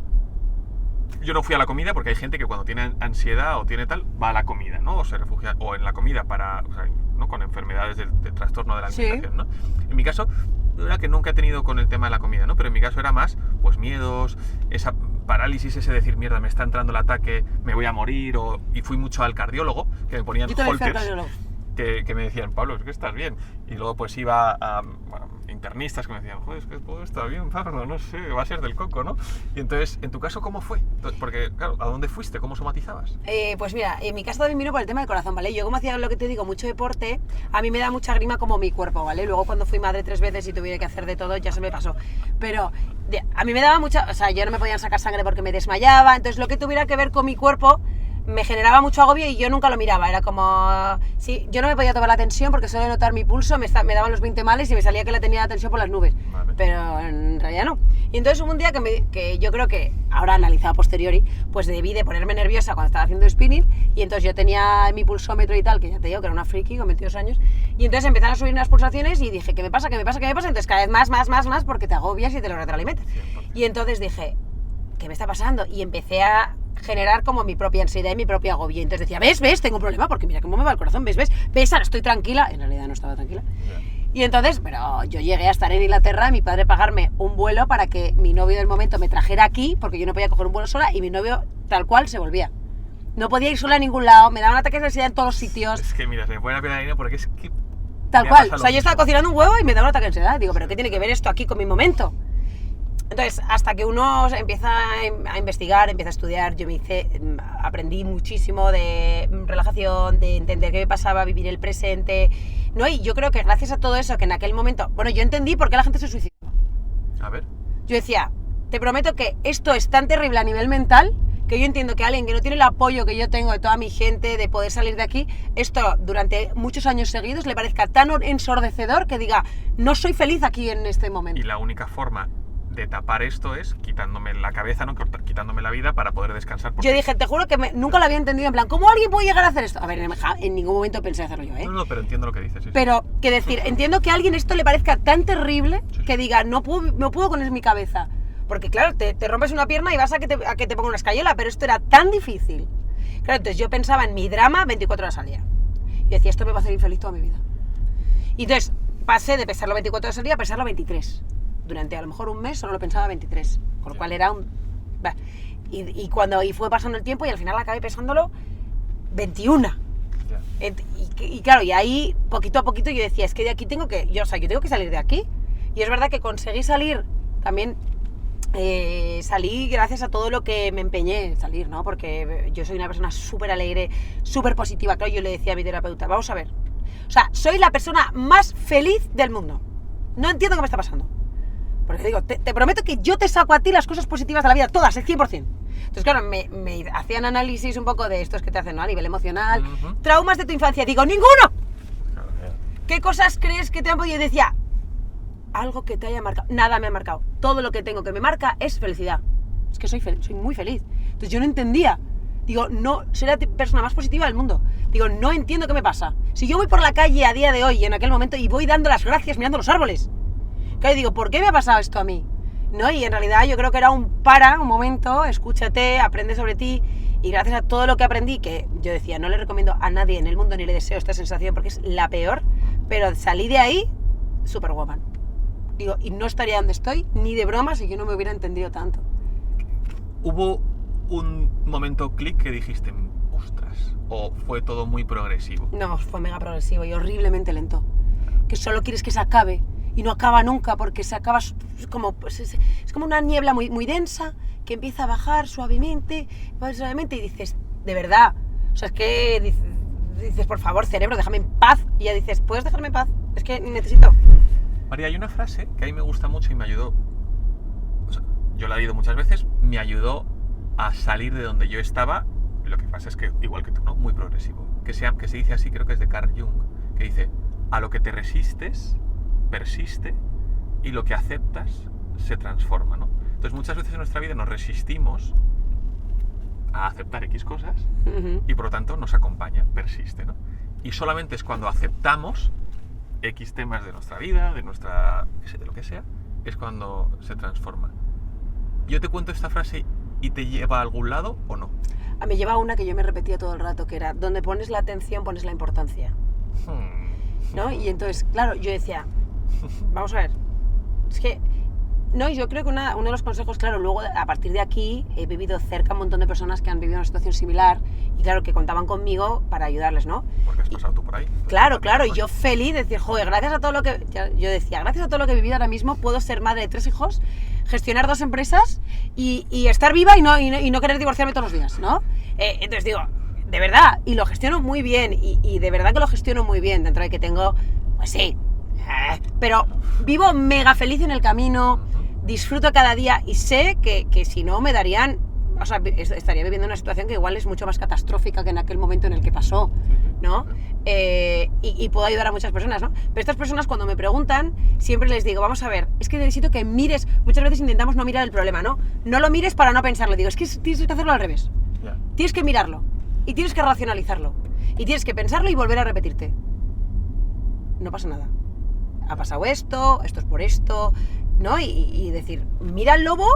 yo no fui a la comida porque hay gente que cuando tiene ansiedad o tiene tal, va a la comida, ¿no? O se refugia o en la comida o sea, ¿no? Con enfermedades del trastorno de la alimentación, ¿no? En mi caso, la verdad que nunca he tenido con el tema de la comida, ¿no? Pero en mi caso era más, pues miedos, esa parálisis, ese decir, mierda, me está entrando el ataque, me voy a morir, y fui mucho al cardiólogo, que me ponían Yo también fui al holters. cardiólogo. que me decían, Pablo, es que estás bien. Y luego pues iba a internistas que me decían, joder, es que todo está bien, Pablo, no sé, va a ser del coco, ¿no? Y entonces, en tu caso, ¿cómo fue? Porque, claro, ¿a dónde fuiste? ¿Cómo somatizabas? Pues mira, en mi caso también vino por el tema del corazón, ¿vale? Yo como hacía lo que te digo, mucho deporte, a mí me da mucha grima como mi cuerpo, ¿vale? Luego cuando fui madre 3 veces y tuviera que hacer de todo, ya se me pasó. Pero a mí me daba mucha... O sea, yo no me podían sacar sangre porque me desmayaba, entonces lo que tuviera que ver con mi cuerpo me generaba mucho agobio y yo nunca lo miraba, era como... Sí, yo no me podía tomar la tensión porque solo de notar mi pulso me daban los 20 males y me salía que la tenía la tensión por las nubes, Vale. pero en realidad no. Y entonces hubo un día que yo creo que, ahora analizado a posteriori, pues debí de ponerme nerviosa cuando estaba haciendo spinning y entonces yo tenía mi pulsómetro y tal, que ya te digo que era una friki con 22 años, y entonces empezaron a subir unas pulsaciones y dije, ¿qué me pasa? Entonces cada vez más porque te agobias y te lo retroalimentas. Y entonces dije, ¿qué me está pasando? Y empecé a generar como mi propia ansiedad y mi propia agobio. Entonces decía, ¿ves? Tengo un problema porque mira cómo me va el corazón, ¿ves? Ahora estoy tranquila. En realidad no estaba tranquila. Y entonces, pero yo llegué a estar en Inglaterra, mi padre pagarme un vuelo para que mi novio del momento me trajera aquí, porque yo no podía coger un vuelo sola y mi novio tal cual se volvía. No podía ir sola a ningún lado, me daban ataques de ansiedad en todos los sitios. Es que mira, se me pone la piel de gallina porque es que... Tal cual, o sea, yo estaba cocinando un huevo y me daba un ataque de ansiedad. Digo, ¿pero qué tiene que ver esto aquí con mi momento? Entonces, hasta que uno empieza a investigar, empieza a estudiar, aprendí muchísimo de relajación, de entender qué me pasaba, vivir el presente, ¿no? Y yo creo que gracias a todo eso, que en aquel momento, bueno, yo entendí por qué la gente se suicidó. A ver. Yo decía, te prometo que esto es tan terrible a nivel mental, que yo entiendo que alguien que no tiene el apoyo que yo tengo de toda mi gente, de poder salir de aquí, esto durante muchos años seguidos le parezca tan ensordecedor que diga, no soy feliz aquí en este momento. Y la única forma de tapar esto es quitándome la cabeza, ¿no? Quitándome la vida para poder descansar. Yo dije, te juro que nunca lo había entendido, en plan, ¿cómo alguien puede llegar a hacer esto? A ver, en ningún momento pensé hacerlo yo, ¿eh? No, pero entiendo lo que dices. Sí, pero, que decir, entiendo que a alguien esto le parezca tan terrible que diga, no puedo con mi cabeza. Porque claro, te rompes una pierna y vas a que te ponga una escayola, pero esto era tan difícil. Claro, entonces yo pensaba en mi drama 24 horas al día. Y decía, esto me va a hacer infeliz toda mi vida. Y entonces pasé de pesarlo 24 horas al día a pesarlo 23. Durante a lo mejor un mes solo lo pensaba 23, con lo cual era un... Y fue pasando el tiempo y al final acabé pesándolo 21. Y claro, y ahí poquito a poquito yo decía, es que de aquí yo tengo que salir de aquí. Y es verdad que conseguí salir, también salí gracias a todo lo que me empeñé en salir, ¿no? Porque yo soy una persona súper alegre, súper positiva. Claro, yo le decía a mi terapeuta, vamos a ver, o sea, soy la persona más feliz del mundo. No entiendo qué me está pasando. Porque digo, te prometo que yo te saco a ti las cosas positivas de la vida, todas, el 100%. Entonces, claro, me hacían análisis un poco de estos que te hacen, ¿no? A nivel emocional. Traumas de tu infancia. Digo, ¡ninguno! ¿Qué cosas crees que te han podido? Y decía, algo que te haya marcado. Nada me ha marcado. Todo lo que tengo que me marca es felicidad. Es que soy muy feliz. Entonces yo no entendía. Digo, no, soy la persona más positiva del mundo. Digo, no entiendo qué me pasa. Si yo voy por la calle a día de hoy, en aquel momento, y voy dando las gracias mirando los árboles. Claro, digo, ¿por qué me ha pasado esto a mí? ¿No? Y en realidad yo creo que era un momento, escúchate, aprende sobre ti, y gracias a todo lo que aprendí, que yo decía, no le recomiendo a nadie en el mundo ni le deseo esta sensación porque es la peor, pero salí de ahí superwoman. Digo, y no estaría donde estoy ni de broma si yo no me hubiera entendido tanto. ¿Hubo un momento clic que dijiste, ostras, o fue todo muy progresivo? No, fue mega progresivo y horriblemente lento. Que solo quieres que se acabe. Y no acaba nunca porque se acaba como, pues es como una niebla muy, muy densa que empieza a bajar suavemente y dices, de verdad, o sea, es que dices, por favor, cerebro, déjame en paz. Y ya dices, ¿puedes dejarme en paz? Es que necesito. María, hay una frase que a mí me gusta mucho y me ayudó, o sea, yo la he leído muchas veces, me ayudó a salir de donde yo estaba. Lo que pasa es que, igual que tú, ¿no? Muy progresivo. Que se dice así, creo que es de Carl Jung, que dice, a lo que te resistes persiste y lo que aceptas se transforma, ¿no? Entonces muchas veces en nuestra vida nos resistimos a aceptar X cosas y por lo tanto nos acompaña, persiste, ¿no? Y solamente es cuando aceptamos X temas de nuestra vida, de lo que sea, es cuando se transforma. Yo te cuento esta frase y te lleva a algún lado o no. Me lleva a una que yo me repetía todo el rato, que era, donde pones la atención pones la importancia. ¿No? Y entonces, claro, yo decía, vamos a ver, es que No, y yo creo que uno de los consejos, claro, luego a partir de aquí he vivido cerca un montón de personas que han vivido una situación similar y claro, que contaban conmigo para ayudarles, ¿no? Porque has pasado tú por ahí. Claro, y yo feliz de decir, joder, gracias a todo lo que... Yo decía, gracias a todo lo que he vivido ahora mismo puedo ser madre de 3 hijos, gestionar 2 empresas y estar viva y no querer divorciarme todos los días, ¿no? Entonces digo, de verdad, y lo gestiono muy bien, y de verdad que lo gestiono muy bien, dentro de que tengo, pues sí, pero vivo mega feliz en el camino, disfruto cada día y sé que si no me darían, o sea, estaría viviendo una situación que igual es mucho más catastrófica que en aquel momento en el que pasó, ¿no? Y puedo ayudar a muchas personas, ¿no? Pero estas personas cuando me preguntan, siempre les digo, vamos a ver, es que necesito que mires, muchas veces intentamos no mirar el problema, ¿no? No lo mires para no pensarlo, digo, es que tienes que hacerlo al revés. Tienes que mirarlo, y tienes que racionalizarlo, y tienes que pensarlo y volver a repetirte. No pasa nada. Ha pasado esto es por esto, ¿no? Y decir, mira al lobo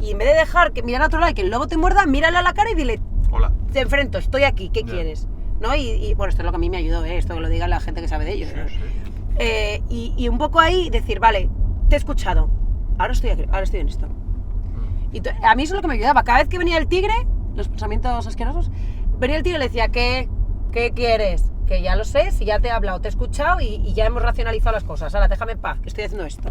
y en vez de dejar que mirar a otro lado y que el lobo te muerda, mírale a la cara y dile, hola, te enfrento, estoy aquí, ¿qué quieres? ¿No? Y bueno, esto es lo que a mí me ayudó, esto que lo diga la gente que sabe de ello. Y un poco ahí decir, vale, te he escuchado, ahora estoy aquí, ahora estoy en esto. Y a mí eso es lo que me ayudaba. Cada vez que venía el tigre, los pensamientos asquerosos, venía el tigre y le decía, ¿qué quieres? Que ya lo sé, si ya te he hablado, te he escuchado y ya hemos racionalizado las cosas. Ahora, déjame en paz, que estoy haciendo esto.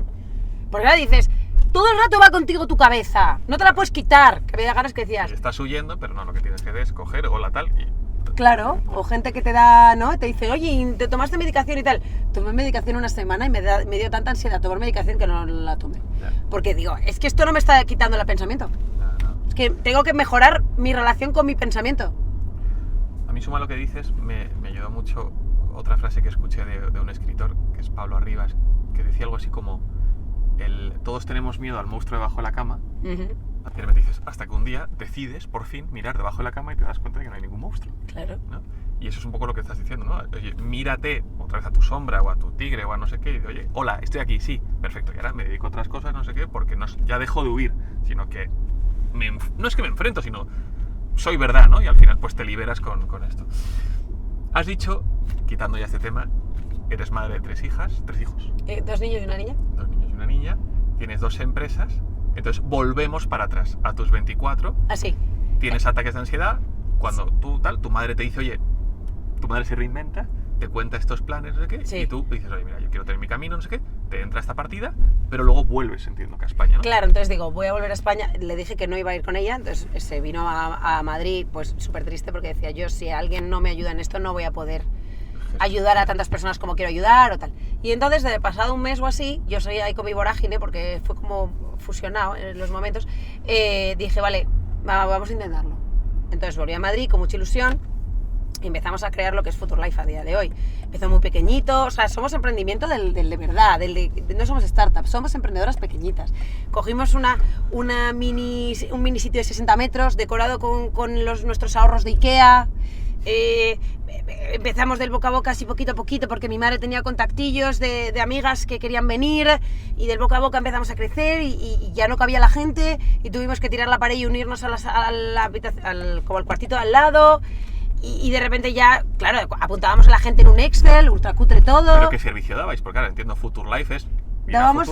Porque ahora dices, todo el rato va contigo tu cabeza, no te la puedes quitar. Que había ganas que decías. Estás huyendo, pero no, lo que tienes que hacer es coger, hola, tal, y... Claro, o gente que te da, ¿no? Te dice, oye, ¿te tomaste medicación y tal? Tomé medicación una semana y me dio tanta ansiedad tomar medicación que no la tomé. Porque digo, es que esto no me está quitando el pensamiento. No. Es que tengo que mejorar mi relación con mi pensamiento. A mí suma lo que dices, me ayudó mucho otra frase que escuché de un escritor, que es Pablo Arribas, que decía algo así como, todos tenemos miedo al monstruo debajo de la cama, y me dices, hasta que un día decides, por fin, mirar debajo de la cama y te das cuenta de que no hay ningún monstruo. Claro. ¿No? Y eso es un poco lo que estás diciendo, ¿no? Oye, mírate otra vez a tu sombra o a tu tigre o a no sé qué, y dices, oye, hola, estoy aquí, sí, perfecto, y ahora me dedico a otras cosas, no sé qué, porque ya dejo de huir, sino que, no es que me enfrento, sino... soy verdad, ¿no? Y al final pues te liberas con esto. Has dicho, quitando ya este tema, eres madre de 3 hijos. 2 niños y una niña. 2 niños y una niña. Tienes 2 empresas. Entonces volvemos para atrás, a tus 24. Así. Tienes ataques de ansiedad. Cuando tu madre te dice, oye, tu madre se reinventa, te cuenta estos planes, no sé qué, y tú dices, oye, mira, yo quiero tener mi camino, no sé qué, te entra esta partida, pero luego vuelves, entiendo, que a España, ¿no? Claro, entonces digo, voy a volver a España, le dije que no iba a ir con ella, entonces se vino a Madrid, pues súper triste porque decía, yo si alguien no me ayuda en esto no voy a poder ayudar a tantas personas como quiero ayudar o tal. Y entonces, de pasado un mes o así, yo seguía ahí con mi vorágine porque fue como fusionado en los momentos, dije, vale, vamos a intentarlo. Entonces volví a Madrid con mucha ilusión. Y empezamos a crear lo que es Futurlife a día de hoy. Empezó muy pequeñito, o sea, somos emprendimiento de verdad, no somos startups, somos emprendedoras pequeñitas. Cogimos un mini sitio de 60 metros, decorado con nuestros ahorros de Ikea. Empezamos del boca a boca así poquito a poquito, porque mi madre tenía contactillos de amigas que querían venir, y del boca a boca empezamos a crecer y ya no cabía la gente, y tuvimos que tirar la pared y unirnos como al cuartito de al lado. Y de repente ya, claro, apuntábamos a la gente en un Excel, ultra cutre todo. ¿Pero qué servicio dabais? Porque ahora entiendo, Futurlife es... Dábamos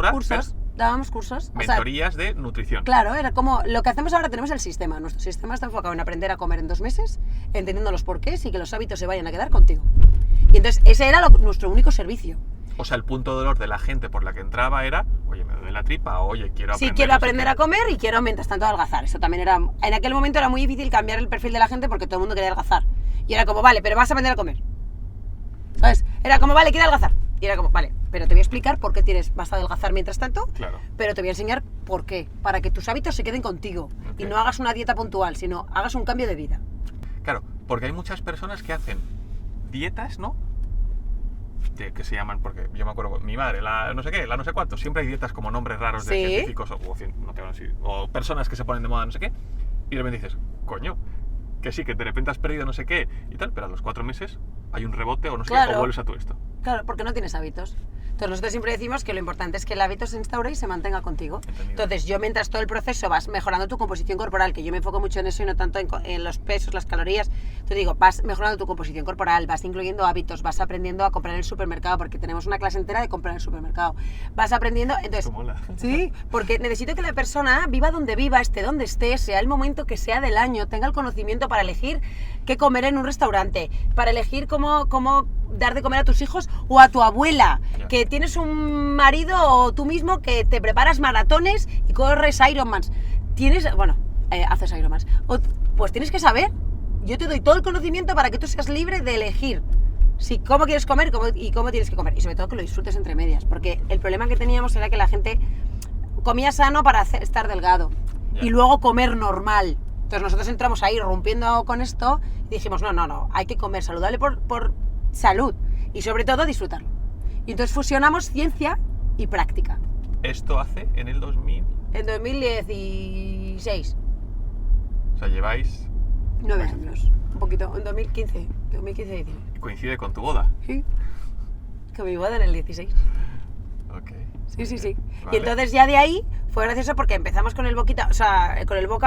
cursos. Mentorías de nutrición. Claro, era como, lo que hacemos ahora tenemos el sistema. Nuestro sistema está enfocado en aprender a comer en 2 meses, entendiendo los porqués y que los hábitos se vayan a quedar contigo. Y entonces ese era nuestro único servicio. O sea, el punto de dolor de la gente por la que entraba era, oye, me duele la tripa, oye, quiero aprender... Sí, quiero aprender a comer y quiero, mientras tanto, adelgazar. Eso también era... En aquel momento era muy difícil cambiar el perfil de la gente porque todo el mundo quería adelgazar. Y era como, vale, pero vas a aprender a comer. ¿Sabes? Era como, vale, quiero adelgazar. Y era como, vale, pero te voy a explicar por qué vas a adelgazar mientras tanto. Claro. Pero te voy a enseñar por qué. Para que tus hábitos se queden contigo. Okay. Y no hagas una dieta puntual, sino hagas un cambio de vida. Claro, porque hay muchas personas que hacen dietas, ¿no? Que se llaman, porque yo me acuerdo, mi madre, la no sé qué, la no sé cuánto, siempre hay dietas como nombres raros de científicos o personas que se ponen de moda, no sé qué, y de repente dices, coño, que sí, que de repente has perdido no sé qué y tal, pero a los 4 meses hay un rebote o no sé qué, o vuelves a todo esto. Claro, porque no tienes hábitos. Entonces nosotros siempre decimos que lo importante es que el hábito se instaure y se mantenga contigo. Entendido. Entonces yo mientras todo el proceso vas mejorando tu composición corporal, que yo me enfoco mucho en eso y no tanto en los pesos, las calorías, te digo, vas mejorando tu composición corporal, vas incluyendo hábitos, vas aprendiendo a comprar en el supermercado, porque tenemos una clase entera de comprar en el supermercado. Vas aprendiendo, entonces... Esto mola. Sí, porque necesito que la persona viva donde viva, esté donde esté, sea el momento que sea del año, tenga el conocimiento para elegir qué comer en un restaurante, para elegir cómo dar de comer a tus hijos o a tu abuela, que tienes un marido o tú mismo que te preparas maratones y corres Ironmans. Haces Ironmans. Pues tienes que saber, yo te doy todo el conocimiento para que tú seas libre de elegir cómo quieres comer y cómo tienes que comer. Y sobre todo que lo disfrutes entre medias, porque el problema que teníamos era que la gente comía sano para estar delgado y luego comer normal. Entonces nosotros entramos ahí rompiendo con esto y dijimos, no, hay que comer saludable por salud y sobre todo disfrutarlo. Y entonces fusionamos ciencia y práctica. ¿Esto hace en el 2000? En 2016. O sea, lleváis... 9 años, un poquito, en 2015. 2015-19. ¿Coincide con tu boda? Sí, con mi boda en el 16. Ok. Sí. Vale. Y entonces ya de ahí fue gracioso porque empezamos con el boca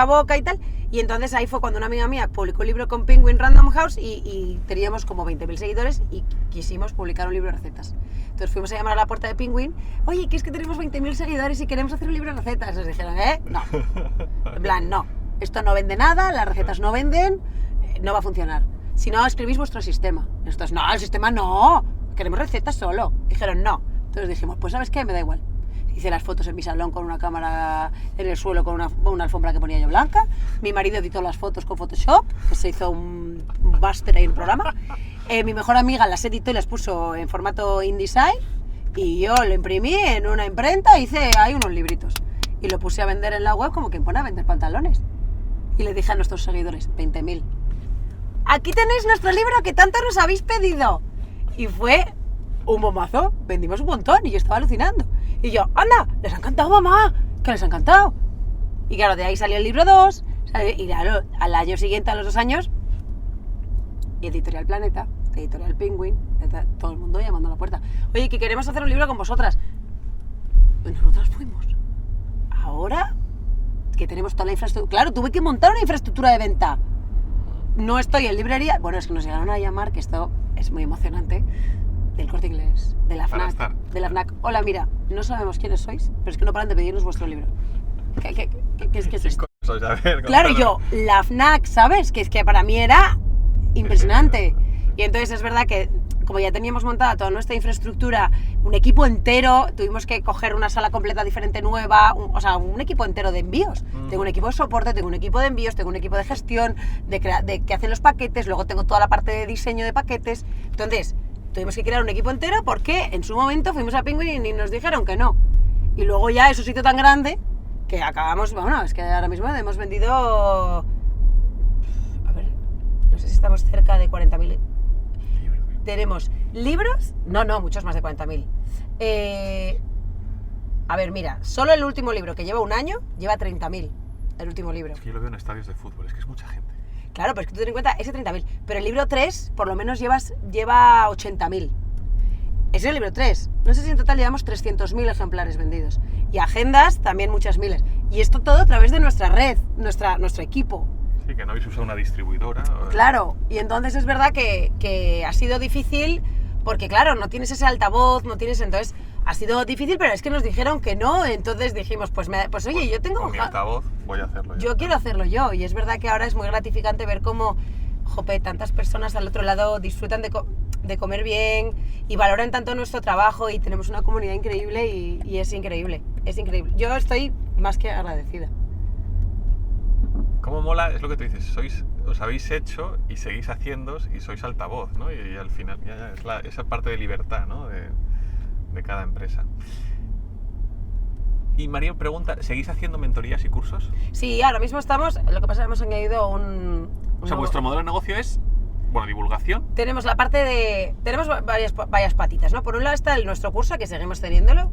a boca y tal, y entonces ahí fue cuando una amiga mía publicó un libro con Penguin Random House y teníamos como 20.000 seguidores y quisimos publicar un libro de recetas. Entonces fuimos a llamar a la puerta de Penguin, oye, que es que tenemos 20.000 seguidores y queremos hacer un libro de recetas. Nos dijeron, no. En plan, no, esto no vende nada, las recetas no venden, no va a funcionar. Si no, escribís vuestro sistema. Nosotros, no, el sistema no, queremos recetas solo. Dijeron, no. Entonces dijimos, pues ¿sabes qué? Me da igual. Hice las fotos en mi salón con una cámara en el suelo con una alfombra que ponía yo blanca. Mi marido editó las fotos con Photoshop, que se hizo un máster ahí en el programa. Mi mejor amiga las editó y las puso en formato InDesign. Y yo lo imprimí en una imprenta, hice ahí unos libritos. Y lo puse a vender en la web como quien pone a vender pantalones. Y le dije a nuestros seguidores, 20.000. Aquí tenéis nuestro libro que tanto nos habéis pedido. Y fue un bombazo, vendimos un montón y yo estaba alucinando. Y yo, anda, les ha encantado, mamá, que les ha encantado. Y claro, de ahí salió el libro 2, y claro, al año siguiente, a los 2 años, Editorial Planeta, Editorial Penguin, todo el mundo llamando a la puerta. Oye, que queremos hacer un libro con vosotras. Y nosotras fuimos. Ahora que tenemos toda la infraestructura, claro, tuve que montar una infraestructura de venta. No estoy en librería, bueno, es que nos llegaron a llamar, que esto es muy emocionante, del Corte Inglés, de la FNAC, Hola, mira, no sabemos quiénes sois, pero es que no paran de pedirnos vuestro libro. ¿Qué es esto? Claro, yo, la FNAC, ¿sabes? Que es que para mí era impresionante. Y entonces es verdad que como ya teníamos montada toda nuestra infraestructura, un equipo entero, tuvimos que coger una sala completa diferente nueva, un equipo entero de envíos. Tengo un equipo de soporte, tengo un equipo de envíos, tengo un equipo de gestión, de que hacen los paquetes, luego tengo toda la parte de diseño de paquetes. Entonces, tuvimos que crear un equipo entero porque en su momento fuimos a Penguin y nos dijeron que no. Y luego ya es un sitio tan grande que acabamos, es que ahora mismo hemos vendido, a ver, no sé si estamos cerca de 40.000. Tenemos libros, no, muchos más de 40.000. A ver, mira, solo el último libro que lleva un año, lleva 30.000, el último libro. Es que yo lo veo en estadios de fútbol, es que es mucha gente. Claro, pero es que tú ten en cuenta, ese 30.000, pero el libro 3 por lo menos lleva 80.000. Ese es el libro 3. No sé si en total llevamos 300.000 ejemplares vendidos. Y agendas también muchas miles. Y esto todo a través de nuestra red, nuestro equipo. Sí, que no habéis usado una distribuidora. Claro, y entonces es verdad que ha sido difícil porque, claro, no tienes ese altavoz, entonces ha sido difícil, pero es que nos dijeron que no, entonces dijimos, pues oye, yo tengo... Con mi altavoz voy a hacerlo yo. Yo quiero hacerlo yo, y es verdad que ahora es muy gratificante ver cómo, tantas personas al otro lado disfrutan de comer bien y valoran tanto nuestro trabajo y tenemos una comunidad increíble y es increíble. Yo estoy más que agradecida. Cómo mola, es lo que tú dices, os habéis hecho y seguís haciendo y sois altavoz, ¿no? Y al final ya es esa parte de libertad, ¿no? De cada empresa. Y María pregunta, ¿seguís haciendo mentorías y cursos? Sí, ahora mismo estamos, lo que pasa es que hemos añadido un o sea, vuestro modelo de negocio es, divulgación. Tenemos la parte de, tenemos varias patitas, ¿no? Por un lado está nuestro curso, que seguimos teniéndolo.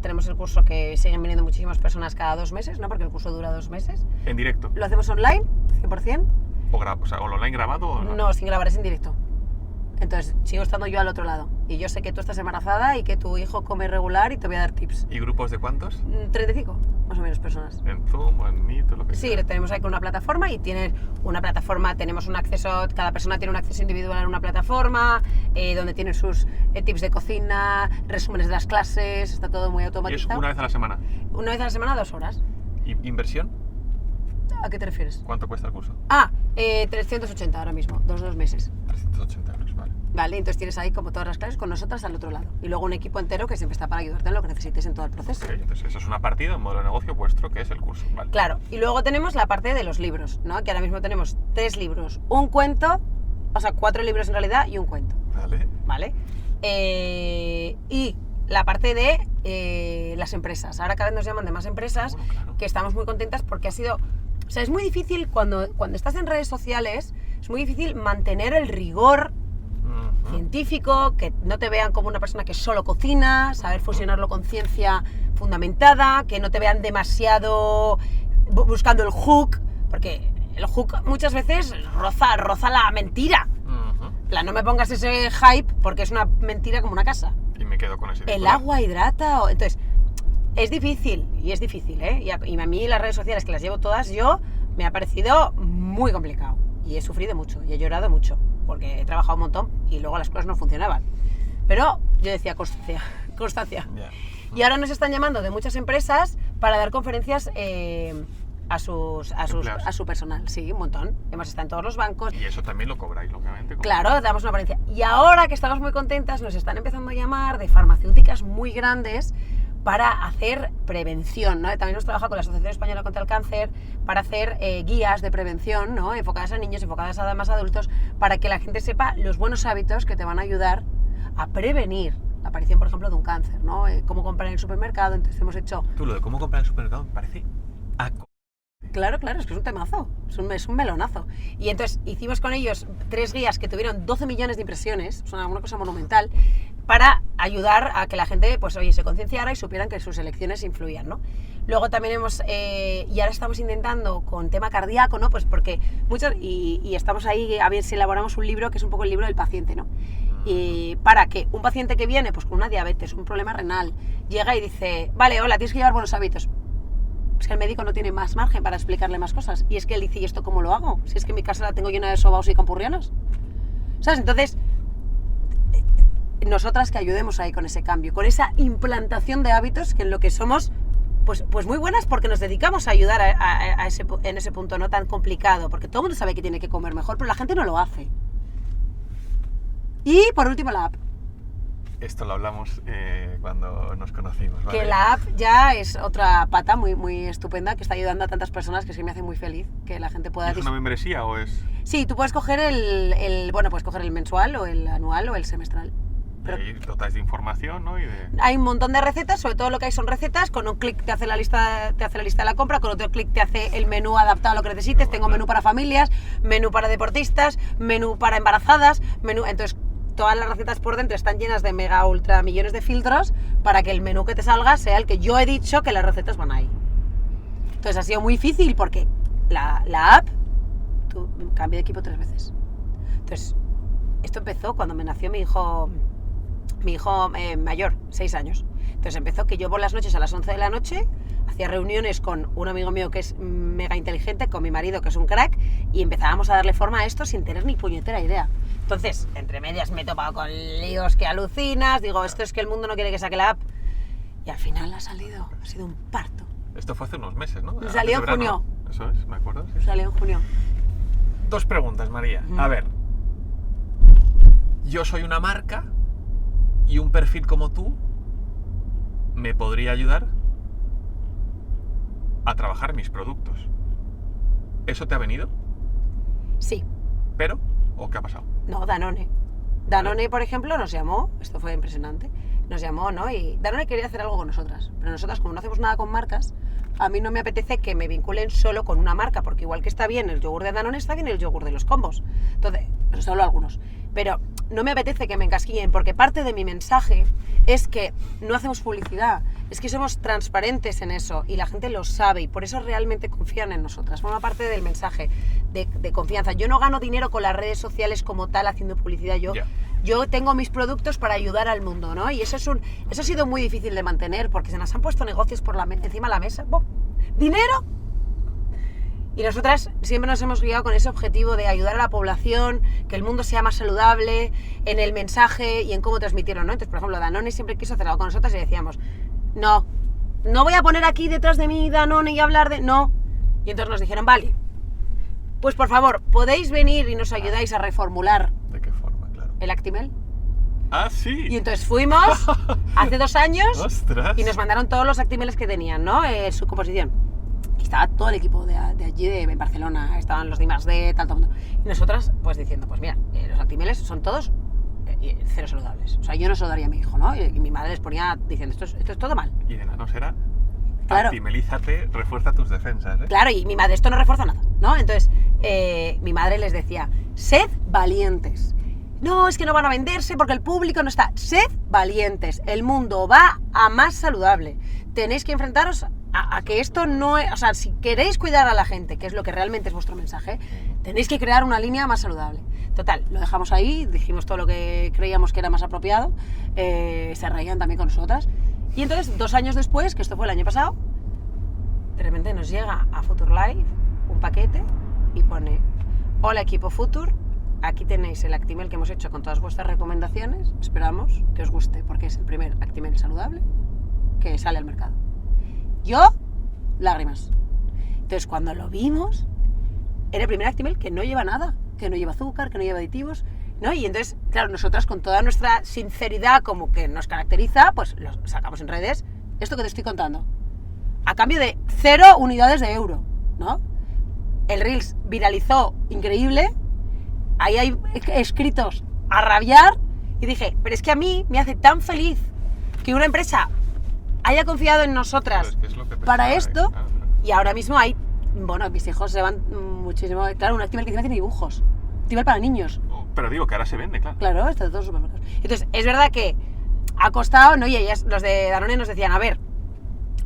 Tenemos el curso que siguen viniendo muchísimas personas cada 2 meses, ¿no? Porque el curso dura 2 meses. ¿En directo? Lo hacemos online, 100%. ¿O online grabado o no? No, sin grabar, es en directo. Entonces, sigo estando yo al otro lado. Y yo sé que tú estás embarazada y que tu hijo come regular y te voy a dar tips. ¿Y grupos de cuántos? 35, más o menos, personas. ¿En Zoom o en Meet o lo que Sí, sea? tenemos ahí con una plataforma y tiene una plataforma, tenemos un acceso, cada persona tiene un acceso individual en una plataforma, donde tienen sus tips de cocina, resúmenes de las clases, está todo muy ¿Y es automatizado. una vez a la semana? Una vez a la semana, 2 horas. ¿Y inversión? ¿A qué te refieres? ¿Cuánto cuesta el curso? 380 ahora mismo, 2 meses. 380 euros, vale. Vale, entonces tienes ahí como todas las clases con nosotras al otro lado. Y luego un equipo entero que siempre está para ayudarte en lo que necesites en todo el proceso. Ok, entonces eso es una partida, un modelo de negocio vuestro que es el curso, vale. Claro, y luego tenemos la parte de los libros, ¿no? Que ahora mismo tenemos 3 libros, un cuento, o sea, 4 libros en realidad y un cuento, Vale. ¿vale? Y la parte de las empresas. Ahora cada vez nos llaman de más empresas, Bueno, claro. que estamos muy contentas porque ha sido... O sea, es muy difícil cuando estás en redes sociales, es muy difícil mantener el rigor Ujú. científico, que no te vean como una persona que solo cocina, saber fusionarlo con ciencia fundamentada, que no te vean demasiado buscando el hook, porque el hook muchas veces roza la mentira. Ujú. En plan, no me pongas ese hype porque es una mentira como una casa. Y me quedo con ese El titular. agua hidrata, entonces es difícil, ¿eh? Y a mí las redes sociales que las llevo todas yo me ha parecido muy complicado y he sufrido mucho y he llorado mucho porque he trabajado un montón y luego las cosas no funcionaban. Pero yo decía constancia. Ya. Y ahora nos están llamando de muchas empresas para dar conferencias a su personal. Sí, un montón. Hemos estado en todos los bancos. Y eso también lo cobráis, lógicamente. Claro, damos una ponencia. Y ahora que estamos muy contentas, nos están empezando a llamar de farmacéuticas muy grandes para hacer prevención, ¿no? También hemos trabajado con la Asociación Española contra el Cáncer para hacer guías de prevención, ¿no? Enfocadas a niños, enfocadas a más adultos, para que la gente sepa los buenos hábitos que te van a ayudar a prevenir la aparición, por ejemplo, de un cáncer, ¿no? Cómo comprar en el supermercado. Entonces hemos hecho... Tú, lo de cómo comprar en el supermercado me parece... Claro, es que es un temazo, es un melonazo. Y entonces hicimos con ellos 3 guías que tuvieron 12 millones de impresiones, es una cosa monumental, para ayudar a que la gente, pues oye, se concienciara y supieran que sus elecciones influían, ¿no? Luego también y ahora estamos intentando con tema cardíaco, ¿no? Pues porque y estamos ahí a ver si elaboramos un libro que es un poco el libro del paciente, ¿no? Y para que un paciente que viene pues con una diabetes, un problema renal, llega y dice, vale, hola, tienes que llevar buenos hábitos. Es que el médico no tiene más margen para explicarle más cosas. Y es que él dice, ¿y esto cómo lo hago? Si es que mi casa la tengo llena de sobaos y campurrianas. ¿Sabes? Entonces, nosotras que ayudemos ahí con ese cambio, con esa implantación de hábitos que en lo que somos, pues muy buenas porque nos dedicamos a ayudar en ese punto no tan complicado, porque todo el mundo sabe que tiene que comer mejor, pero la gente no lo hace. Y por último la app. Esto lo hablamos cuando nos conocimos, ¿vale? Que la app ya es otra pata muy estupenda que está ayudando a tantas personas que es que me hace muy feliz que la gente pueda... ¿Es una membresía o es...? Sí, tú puedes coger puedes coger el mensual o el anual o el semestral. Pero Ahí dotáis de información, ¿no? Y de... hay un montón de recetas, sobre todo lo que hay son recetas, con un clic te hace la lista de la compra, con otro clic te hace el menú adaptado a lo que necesites, tengo menú para familias, menú para deportistas, menú para embarazadas, entonces todas las recetas por dentro están llenas de mega ultra millones de filtros para que el menú que te salga sea el que yo he dicho que las recetas van ahí. Entonces ha sido muy difícil porque la app, tú cambié de equipo 3 veces. Entonces, esto empezó cuando me nació mi hijo mayor, 6 años. Entonces empezó que yo por las noches a las 11 de la noche hacía reuniones con un amigo mío que es mega inteligente, con mi marido que es un crack, y empezábamos a darle forma a esto sin tener ni puñetera idea. Entonces, entre medias me he topado con líos que alucinas, digo, esto es que el mundo no quiere que saque la app. Y al final ha sido un parto. Esto fue hace unos meses, ¿no? Salió Antes de en verano. junio. Eso es, me acuerdo. Sí. Salió en junio. 2 preguntas, María. A ver, yo soy una marca y un perfil como tú me podría ayudar a trabajar mis productos. ¿Eso te ha venido? Sí. ¿Pero? ¿O qué ha pasado? No, Danone. Danone, por ejemplo, nos llamó, esto fue impresionante, nos llamó, ¿no? Y Danone quería hacer algo con nosotras, pero nosotras, como no hacemos nada con marcas, a mí no me apetece que me vinculen solo con una marca, porque igual que está bien el yogur de Danone, está bien el yogur de los combos. Entonces, solo algunos. Pero no me apetece que me encasquillen, porque parte de mi mensaje es que no hacemos publicidad, es que somos transparentes en eso y la gente lo sabe y por eso realmente confían en nosotras. Forma parte del mensaje de confianza. Yo no gano dinero con las redes sociales como tal haciendo publicidad. Yo yo tengo mis productos para ayudar al mundo, ¿no? Y eso ha sido muy difícil de mantener porque se nos han puesto negocios encima de la mesa. ¡Bum! ¡Dinero! Y nosotras siempre nos hemos guiado con ese objetivo de ayudar a la población, que el mundo sea más saludable, en el mensaje y en cómo transmitirlo, ¿no? Entonces, por ejemplo, Danone siempre quiso hacer algo con nosotras y decíamos, no voy a poner aquí detrás de mí Danone y hablar de... No. Y entonces nos dijeron, vale, pues por favor, ¿podéis venir y nos ayudáis a reformular ¿De qué forma, claro? el Actimel? ¡Ah, sí! Y entonces fuimos hace 2 años ¡Ostras! y nos mandaron todos los Actimeles que tenían, ¿no? Su composición. Y estaba todo el equipo de allí, de Barcelona, estaban los de I+D, tal, todo el mundo. Y nosotras, pues diciendo, pues mira, los Actimeles son todos cero saludables. O sea, yo no se lo daría a mi hijo, ¿no? Y mi madre les ponía diciendo, esto es todo mal. Y de nanos era, Claro. Actimelízate, refuerza tus defensas, ¿eh? Claro, y mi madre, esto no refuerza nada, ¿no? Entonces, mi madre les decía, sed valientes. No, es que no van a venderse porque el público no está. Sed valientes, el mundo va a más saludable. Tenéis que enfrentaros a que esto no es... O sea, si queréis cuidar a la gente, que es lo que realmente es vuestro mensaje, tenéis que crear una línea más saludable. Total, lo dejamos ahí, dijimos todo lo que creíamos que era más apropiado, se reían también con nosotras. Y entonces, 2 años después, que esto fue el año pasado, de repente nos llega a Future Life un paquete y pone, hola equipo Future, aquí tenéis el Actimel que hemos hecho con todas vuestras recomendaciones, esperamos que os guste porque es el primer Actimel saludable que sale al mercado. Yo, lágrimas. Entonces cuando lo vimos, era el primer Actimel que no lleva nada, que no lleva azúcar, que no lleva aditivos, ¿no? Y entonces, claro, nosotras con toda nuestra sinceridad como que nos caracteriza, pues lo sacamos en redes, esto que te estoy contando, a cambio de 0 unidades de euro, ¿no? El Reels viralizó increíble, ahí hay escritos a rabiar, y dije, pero es que a mí me hace tan feliz que una empresa haya confiado en nosotras Es lo que para pensaba, esto, claro. y ahora mismo hay, bueno, mis hijos se van muchísimo, claro, un Actimel que encima tiene dibujos, Actimel para niños. Pero digo que ahora se vende, claro. Claro, está de todos los supermercados. Entonces, es verdad que ha costado, ¿no? Y ellas, los de Danone nos decían, a ver,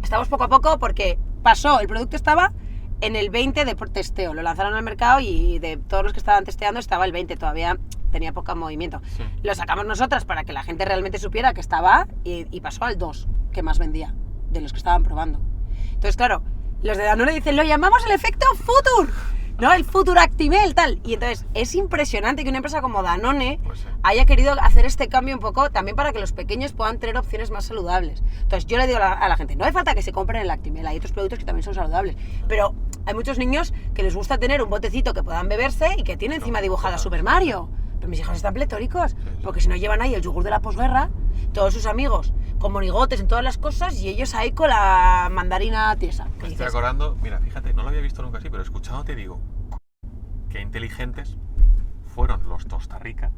estamos poco a poco porque pasó, el producto estaba en el 20 de testeo, lo lanzaron al mercado y de todos los que estaban testeando estaba el 20, todavía tenía poco movimiento. Sí. Lo sacamos nosotras para que la gente realmente supiera que estaba y pasó al 2, que más vendía, de los que estaban probando. Entonces, claro, los de Danone dicen, lo llamamos el efecto Future, ¿no? El Future Actimel, tal. Y entonces es impresionante que una empresa como Danone Pues sí. haya querido hacer este cambio un poco también para que los pequeños puedan tener opciones más saludables. Entonces yo le digo a la gente, no hace falta que se compren el Actimel, hay otros productos que también son saludables, pero hay muchos niños que les gusta tener un botecito que puedan beberse y que tiene encima dibujada Super Mario. Pero mis hijos están pletóricos, porque si no llevan ahí el yogur de la posguerra, todos sus amigos con monigotes en todas las cosas y ellos ahí con la mandarina tiesa. Me estoy acordando, mira, fíjate, no lo había visto nunca así, pero escuchando te digo, qué inteligentes fueron los Tosta Rica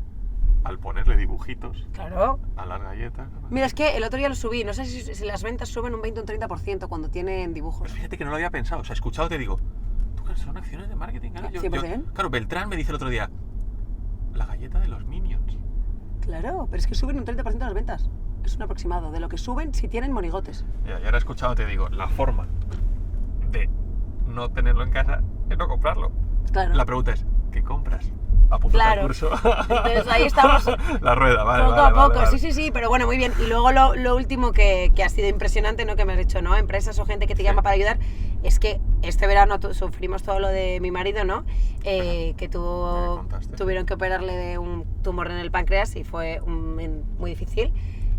al ponerle dibujitos Claro. a las galletas. Mira, es que el otro día lo subí, no sé si las ventas suben un 20 o un 30% cuando tienen dibujos. Pues fíjate que no lo había pensado, o sea, escuchado te digo, tú, claro, son acciones de marketing, claro. 100%. Claro, Beltrán me dice el otro día, la galleta de los Minions. Claro, pero es que suben un 30% las ventas. Es un aproximado de lo que suben si tienen monigotes. Y ahora escuchado te digo, la forma de no tenerlo en casa es no comprarlo. Claro. La pregunta es, ¿qué compras? Apúntate Claro. al curso. Entonces ahí estamos. La rueda, vale, Poco vale, a vale, poco, vale. sí, pero bueno, muy bien. Y luego lo último que ha sido impresionante, ¿no? Que me has dicho, ¿no? Empresas o gente que te llama para ayudar, es que este verano sufrimos todo lo de mi marido, ¿no? Que me contaste. tuvieron que operarle de un tumor en el páncreas y fue muy difícil.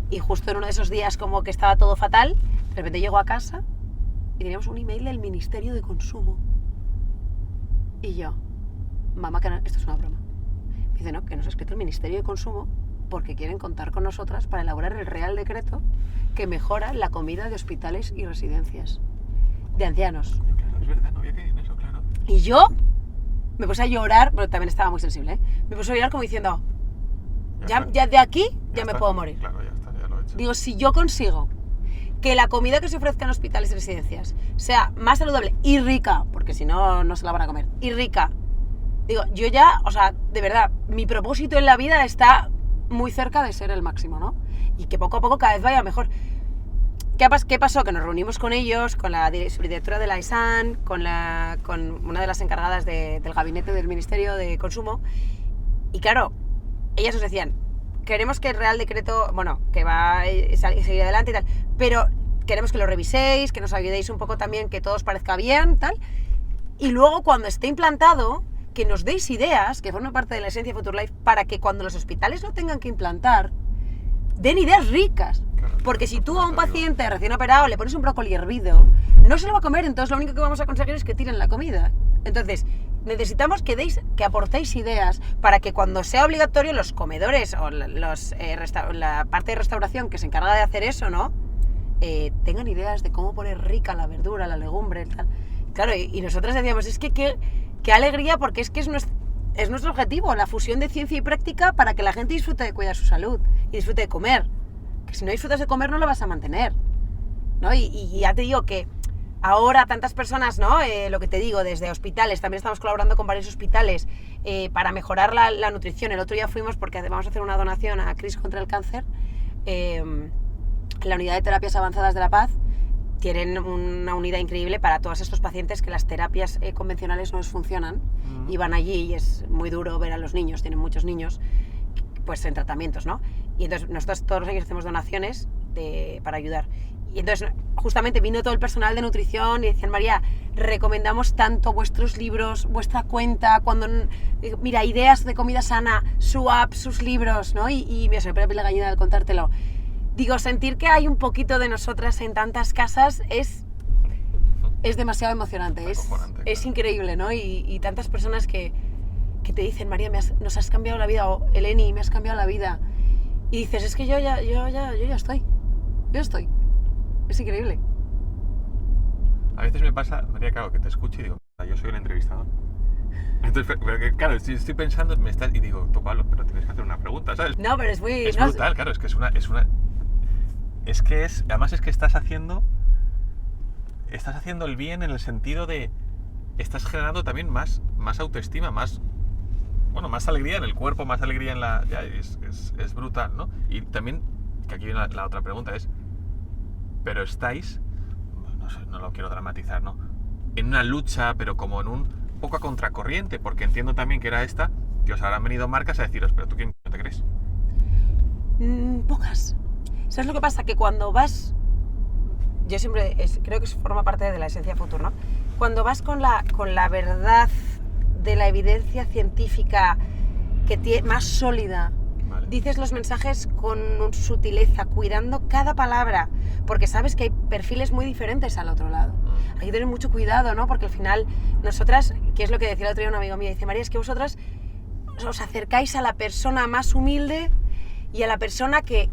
Y justo en uno de esos días como que estaba todo fatal, de repente llegó a casa y teníamos un email del Ministerio de Consumo. Y yo, mamá, que esto es una broma. Me dice, no, que nos ha escrito el Ministerio de Consumo porque quieren contar con nosotras para elaborar el Real Decreto que mejora la comida de hospitales y residencias de ancianos. Coño, claro, es verdad, no había caído en eso, claro. Y yo me puse a llorar, pero también estaba muy sensible, ¿eh? Me puse a llorar como diciendo, ya de aquí ya me está. puedo morir. Claro, ya está, ya lo he hecho. Digo, si yo consigo que la comida que se ofrezca en hospitales y residencias sea más saludable y rica, porque si no, no se la van a comer, y rica, digo, yo ya, o sea, de verdad, mi propósito en la vida está muy cerca de ser el máximo, ¿no? Y que poco a poco cada vez vaya mejor. ¿Qué pasó? Que nos reunimos con ellos, con la subdirectora de la ISAN, con una de las encargadas del gabinete del Ministerio de Consumo, y claro, ellas nos decían, queremos que el Real Decreto, bueno, que va a seguir adelante y tal, pero queremos que lo reviséis, que nos ayudéis un poco también, que todo os parezca bien, tal. Y luego, cuando esté implantado, que nos deis ideas, que formen parte de la esencia de Future Life, para que cuando los hospitales lo tengan que implantar, den ideas ricas. Claro, porque si tú a un te digo. paciente recién operado le pones un brócoli hervido, no se lo va a comer, entonces lo único que vamos a conseguir es que tiren la comida. Entonces, necesitamos que aportéis ideas para que cuando sea obligatorio los comedores o la parte de restauración que se encarga de hacer eso, ¿no? Tengan ideas de cómo poner rica la verdura, la legumbre, tal. Claro, y nosotros decíamos, es que qué alegría, porque es que es nuestro objetivo, la fusión de ciencia y práctica para que la gente disfrute de cuidar su salud y disfrute de comer. Que si no disfrutas de comer no lo vas a mantener, ¿no? Y ya te digo que ahora tantas personas, ¿no? Lo que te digo, desde hospitales, también estamos colaborando con varios hospitales para mejorar la nutrición. El otro día fuimos, porque vamos a hacer una donación a CRIS contra el cáncer, la unidad de terapias avanzadas de La Paz. Tienen una unidad increíble para todos estos pacientes que las terapias convencionales no les funcionan y van allí y es muy duro ver a los niños, tienen muchos niños pues en tratamientos, ¿no? Y entonces nosotros todos los años hacemos donaciones para ayudar. Y entonces justamente vino todo el personal de nutrición y decían, María, recomendamos tanto vuestros libros, vuestra cuenta, mira, ideas de comida sana, su app, sus libros, ¿no? Y me sorprende la gallina al contártelo. Digo, sentir que hay un poquito de nosotras en tantas casas es demasiado emocionante, es increíble, ¿no? Y tantas personas que te dicen, María, nos has cambiado la vida, o Eleni, me has cambiado la vida. Y dices, es que yo ya estoy, es increíble. A veces me pasa, María, claro, que te escucho y digo, yo soy el entrevistador. Entonces, pero claro, estoy pensando, y digo, tú, Pablo, pero tienes que hacer una pregunta, ¿sabes? No, pero es muy... Es brutal, claro, es que además es que estás haciendo el bien en el sentido de, estás generando también más autoestima, más alegría en el cuerpo, más alegría en es brutal, ¿no? Y también, que aquí viene la otra pregunta, pero estáis, no sé, no lo quiero dramatizar, ¿no? En una lucha, pero como en un poco a contracorriente, porque entiendo también que era que os habrán venido marcas a deciros, pero ¿tú quién te crees? Pocas. ¿Sabes lo que pasa? Que cuando vas... Yo siempre creo que forma parte de la esencia Future, ¿no? Cuando vas con la verdad de la evidencia científica más sólida, Vale. Dices los mensajes con sutileza, cuidando cada palabra, porque sabes que hay perfiles muy diferentes al otro lado. Hay que tener mucho cuidado, ¿no? Porque al final nosotras, que es lo que decía el otro día un amigo mío, dice, María, es que vosotras os acercáis a la persona más humilde y a la persona que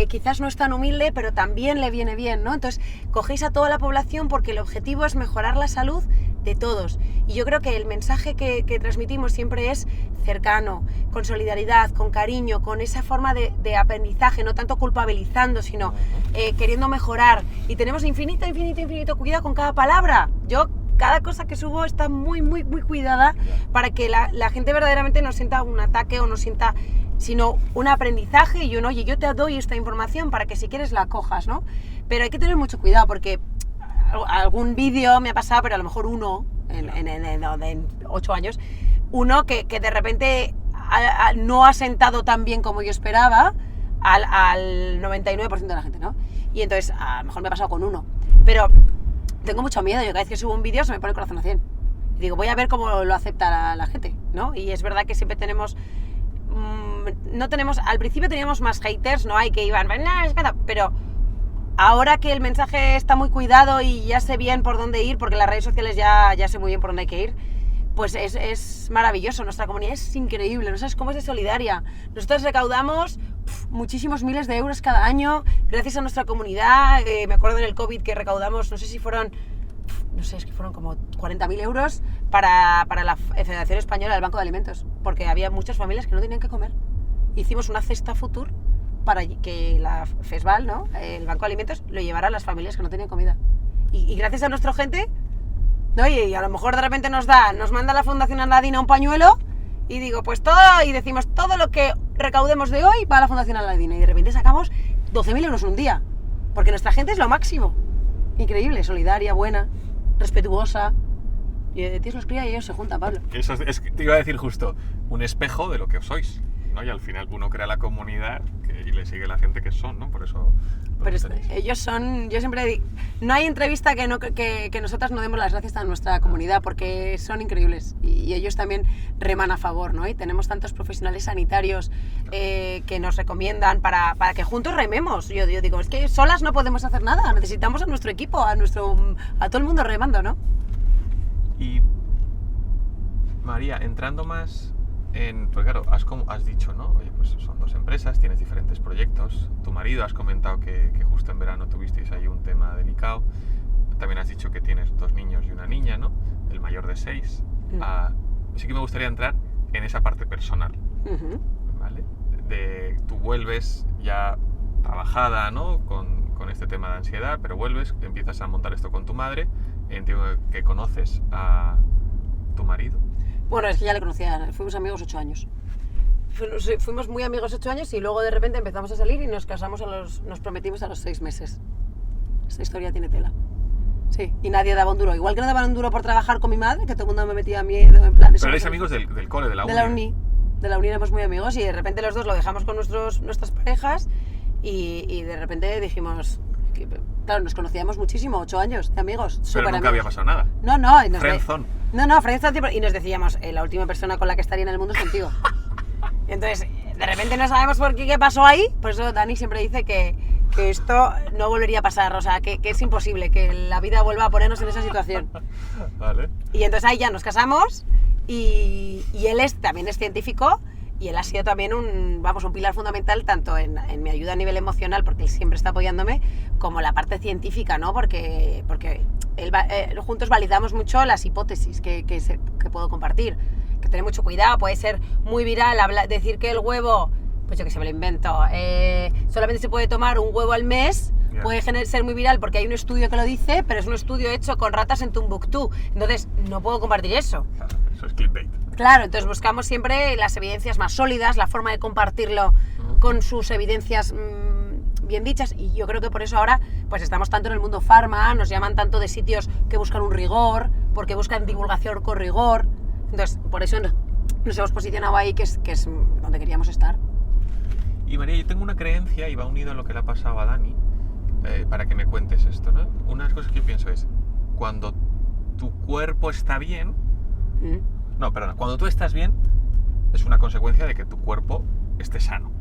quizás no es tan humilde, pero también le viene bien, ¿no? Entonces, cogéis a toda la población porque el objetivo es mejorar la salud de todos. Y yo creo que el mensaje que transmitimos siempre es cercano, con solidaridad, con cariño, con esa forma de aprendizaje, no tanto culpabilizando, sino queriendo mejorar. Y tenemos infinito cuidado con cada palabra. Cada cosa que subo está muy cuidada para que la gente verdaderamente no sienta un ataque o no sienta, sino un aprendizaje y oye, yo te doy esta información para que si quieres la cojas, ¿no? Pero hay que tener mucho cuidado porque algún vídeo me ha pasado, pero a lo mejor uno, en 8 años, uno que de repente no ha sentado tan bien como yo esperaba al 99% de la gente, ¿no? Y entonces a lo mejor me ha pasado con uno. Pero tengo mucho miedo, yo cada vez que subo un vídeo se me pone el corazón a 100. Y digo, voy a ver cómo lo acepta la gente, ¿no? Y es verdad que siempre tenemos... al principio teníamos más haters, ¿no? Hay que iban, pero ahora que el mensaje está muy cuidado y ya sé bien por dónde ir, porque las redes sociales ya sé muy bien por dónde hay que ir, pues es maravilloso. Nuestra comunidad es increíble, no sabes cómo es de solidaria. Nosotros recaudamos muchísimos miles de euros cada año gracias a nuestra comunidad. Me acuerdo en el COVID que recaudamos, no sé si fueron como 40.000 euros para la Federación Española del Banco de Alimentos, porque había muchas familias que no tenían que comer. Hicimos una cesta Future para que la FESVAL, ¿no? El Banco de Alimentos, lo llevara a las familias que no tenían comida. Y gracias a nuestra gente, ¿no? Y a lo mejor de repente nos manda la Fundación Aladina un pañuelo y decimos todo lo que recaudemos de hoy va a la Fundación Aladina y de repente sacamos 12.000 euros un día, porque nuestra gente es lo máximo. Increíble, solidaria, buena, respetuosa. Y Dios los cría y ellos se juntan, Pablo. Eso te iba a decir justo, un espejo de lo que sois. ¿no? Y al final uno crea la comunidad y le sigue la gente que son, ¿no? Por eso... Pero ellos son, yo siempre digo, no hay entrevista que nosotras no demos las gracias a nuestra comunidad, porque son increíbles y ellos también reman a favor, ¿no? Y tenemos tantos profesionales sanitarios que nos recomiendan para que juntos rememos. Yo digo, es que solas no podemos hacer nada, necesitamos a nuestro equipo, a todo el mundo remando, ¿no? Y María, entrando más en... Pues claro, has dicho, ¿no? Oye, pues son 2 empresas, tienes diferentes proyectos. Tu marido, has comentado que justo en verano tuvisteis ahí un tema delicado. También has dicho que tienes 2 niños y una niña, ¿no? El mayor de 6. Sí que me gustaría entrar en esa parte personal, ¿vale? Tú vuelves ya trabajada, ¿no? Con este tema de ansiedad, pero vuelves, empiezas a montar esto con tu madre. Entiendo que conoces a tu marido. Bueno, es que ya le conocía, fuimos amigos 8 años. Fuimos muy amigos 8 años y luego de repente empezamos a salir y nos casamos nos prometimos a los 6 meses. Esta historia tiene tela. Sí, y nadie daba un duro. Igual que no daban un duro por trabajar con mi madre, que todo el mundo me metía miedo en plan... Pero erais amigos del cole, de la uni. De la uni. De la uni éramos muy amigos y de repente los dos lo dejamos con nuestras parejas y de repente dijimos... Claro, nos conocíamos muchísimo, 8 años de amigos. Pero nunca había pasado nada. No. Friendzone. No, friendzone. Y nos decíamos, la última persona con la que estaría en el mundo es contigo. Entonces, de repente no sabemos por qué pasó ahí. Por eso Dani siempre dice que esto no volvería a pasar. O sea, que es imposible que la vida vuelva a ponernos en esa situación. Vale. Y entonces ahí ya nos casamos y él también es científico. Y él ha sido también un pilar fundamental tanto en mi ayuda a nivel emocional, porque él siempre está apoyándome, como la parte científica, ¿no? Porque juntos validamos mucho las hipótesis que puedo compartir. Que tener mucho cuidado, puede ser muy viral decir que el huevo, pues yo que sé, me lo invento, solamente se puede tomar un huevo al mes. Yeah. Puede ser muy viral porque hay un estudio que lo dice, pero es un estudio hecho con ratas en Tombuctú. Entonces, no puedo compartir eso. Eso es clickbait. Claro, entonces buscamos siempre las evidencias más sólidas, la forma de compartirlo con sus evidencias bien dichas, y yo creo que por eso ahora pues estamos tanto en el mundo farma, nos llaman tanto de sitios que buscan un rigor, porque buscan divulgación con rigor, entonces por eso nos hemos posicionado ahí, que es donde queríamos estar. Y María, yo tengo una creencia, y va unido a lo que le ha pasado a Dani, para que me cuentes esto, ¿no? Una de las cosas que yo pienso es, cuando tu cuerpo está bien... No, perdona, cuando tú estás bien, es una consecuencia de que tu cuerpo esté sano.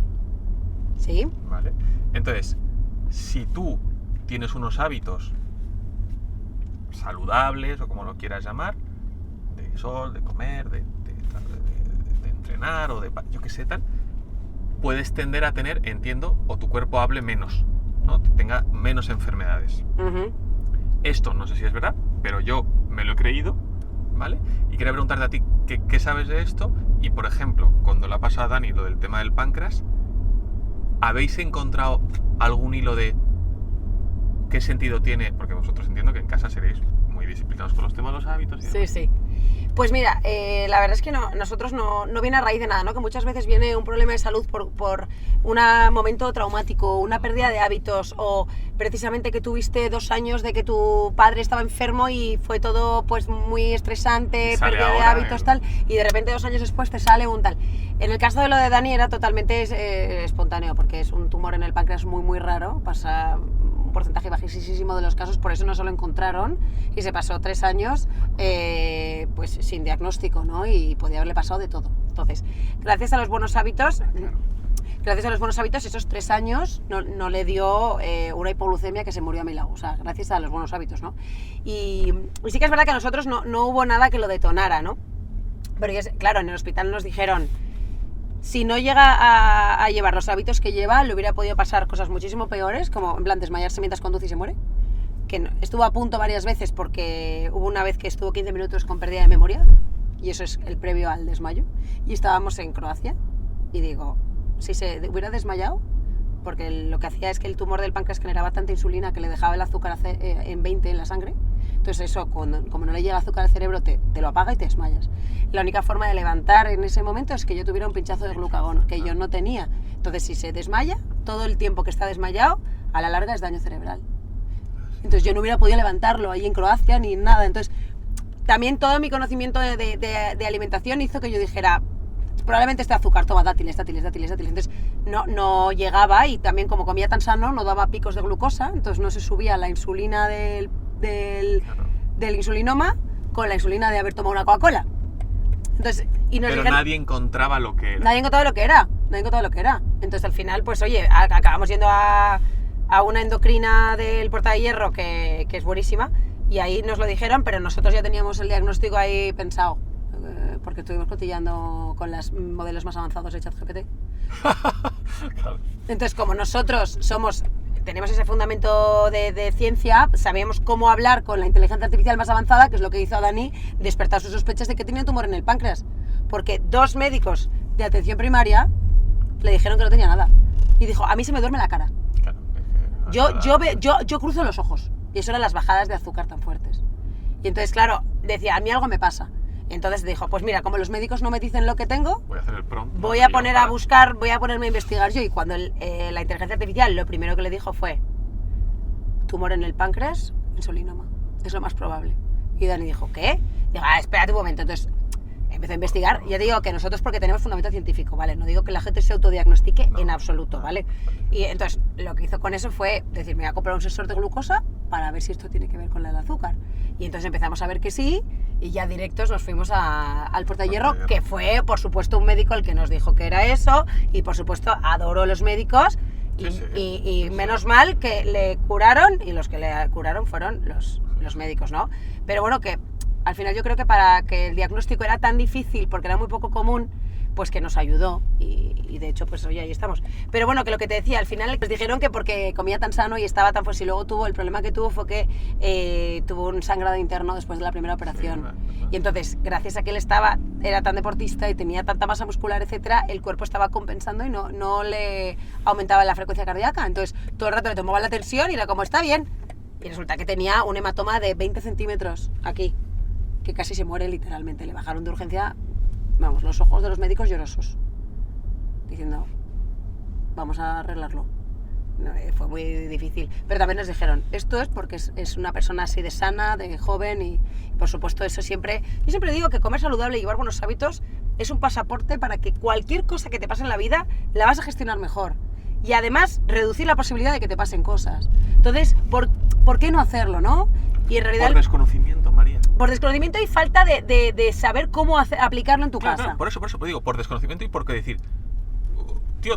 Sí. ¿Vale? Entonces, si tú tienes unos hábitos saludables, o como lo quieras llamar, de sol, de comer, de entrenar, o de yo qué sé tal, puedes tender a tener, entiendo, o tu cuerpo hable menos, ¿no? Tenga menos enfermedades. Esto no sé si es verdad, pero yo me lo he creído, ¿vale? Y quería preguntarte a ti, ¿qué sabes de esto? Y, por ejemplo, cuando le ha pasado a Dani lo del tema del páncreas, ¿habéis encontrado algún hilo de qué sentido tiene? Porque vosotros entiendo que en casa seréis muy disciplinados con los temas de los hábitos. Sí. Pues mira, la verdad es que nosotros no viene a raíz de nada, ¿no? Que muchas veces viene un problema de salud por un momento traumático, una pérdida de hábitos, o precisamente que tuviste 2 años de que tu padre estaba enfermo y fue todo pues muy estresante, pérdida de hábitos, tal, y de repente 2 años después te sale un tal. En el caso de lo de Dani era totalmente espontáneo, porque es un tumor en el páncreas muy muy raro, pasa un porcentaje bajísimo de los casos, por eso no se lo encontraron y se pasó 3 años pues sin diagnóstico, ¿no? Y podía haberle pasado de todo. Entonces, gracias a los buenos hábitos, esos 3 años no le dio una hipoglucemia que se murió a mi lado, o sea, gracias a los buenos hábitos, ¿no? Y sí que es verdad que a nosotros no hubo nada que lo detonara, ¿no? Pero claro, en el hospital nos dijeron, si no llega a llevar los hábitos que lleva, le hubiera podido pasar cosas muchísimo peores, como en plan desmayarse mientras conduce y se muere. Que estuvo a punto varias veces, porque hubo una vez que estuvo 15 minutos con pérdida de memoria, y eso es el previo al desmayo, y estábamos en Croacia, y digo, si se hubiera desmayado, porque lo que hacía es que el tumor del páncreas generaba tanta insulina que le dejaba el azúcar en 20 en la sangre, entonces eso, como no le llega azúcar al cerebro, te lo apaga y te desmayas. La única forma de levantar en ese momento es que yo tuviera un pinchazo de glucagón, que yo no tenía. Entonces, si se desmaya, todo el tiempo que está desmayado, a la larga es daño cerebral. Entonces yo no hubiera podido levantarlo ahí en Croacia ni nada. Entonces, también todo mi conocimiento de alimentación hizo que yo dijera, probablemente este azúcar, toma dátiles. Entonces no llegaba, y también como comía tan sano no daba picos de glucosa, entonces no se subía la insulina del insulinoma con la insulina de haber tomado una Coca-Cola. Entonces, Pero nadie encontraba lo que era. Nadie encontraba lo que era. Entonces al final, pues oye, acabamos yendo a una endocrina del Puerta de Hierro que es buenísima, y ahí nos lo dijeron, pero nosotros ya teníamos el diagnóstico ahí pensado, porque estuvimos cotillando con los modelos más avanzados de ChatGPT. Claro. Entonces, como nosotros tenemos ese fundamento de ciencia, sabíamos cómo hablar con la inteligencia artificial más avanzada, que es lo que hizo Dani, despertar sus sospechas de que tenía un tumor en el páncreas. Porque 2 médicos de atención primaria le dijeron que no tenía nada. Y dijo, a mí se me duerme la cara. Claro, Yo cruzo los ojos. Y eso eran las bajadas de azúcar tan fuertes. Y entonces, claro, decía, a mí algo me pasa. Entonces dijo, pues mira, como los médicos no me dicen lo que tengo, voy a hacer el prompt. voy a poner a buscar, voy a ponerme a investigar yo. Y cuando la inteligencia artificial lo primero que le dijo fue, tumor en el páncreas, insulinoma, es lo más probable. Y Dani dijo, ¿qué? Digo, espérate un momento. Entonces empezó a investigar. Ya digo que nosotros, porque tenemos fundamento científico, ¿vale? No digo que la gente se autodiagnostique en absoluto, ¿vale? Y entonces lo que hizo con eso fue decir, me voy a comprar un sensor de glucosa para ver si esto tiene que ver con el azúcar. Y entonces empezamos a ver que sí, y ya directos nos fuimos al Puerta de Hierro, que fue, por supuesto, un médico el que nos dijo que era eso, y por supuesto adoro los médicos, y menos mal que le curaron, y los que le curaron fueron los médicos, ¿no? Pero bueno, que al final yo creo que para que el diagnóstico era tan difícil, porque era muy poco común, pues que nos ayudó, y de hecho, pues oye, ahí estamos. Pero bueno, que lo que te decía, al final les dijeron que porque comía tan sano y estaba tan fuerte, y luego el problema que tuvo fue que tuvo un sangrado interno después de la primera operación. Y entonces, gracias a que él era tan deportista y tenía tanta masa muscular, etcétera, el cuerpo estaba compensando y no le aumentaba la frecuencia cardíaca. Entonces, todo el rato le tomaba la tensión y era como, está bien. Y resulta que tenía un hematoma de 20 centímetros aquí, que casi se muere literalmente. Le bajaron de urgencia, vamos, los ojos de los médicos llorosos, diciendo, vamos a arreglarlo. No, fue muy difícil, pero también nos dijeron, esto es porque es una persona así de sana, de joven, y por supuesto eso siempre, yo siempre digo que comer saludable y llevar buenos hábitos es un pasaporte para que cualquier cosa que te pase en la vida la vas a gestionar mejor, y además reducir la posibilidad de que te pasen cosas. Entonces, ¿por qué no hacerlo, no? Y en realidad, por desconocimiento, María. Por desconocimiento y falta de saber cómo aplicarlo en tu casa. Claro, por eso digo, por desconocimiento y porque decir, tío,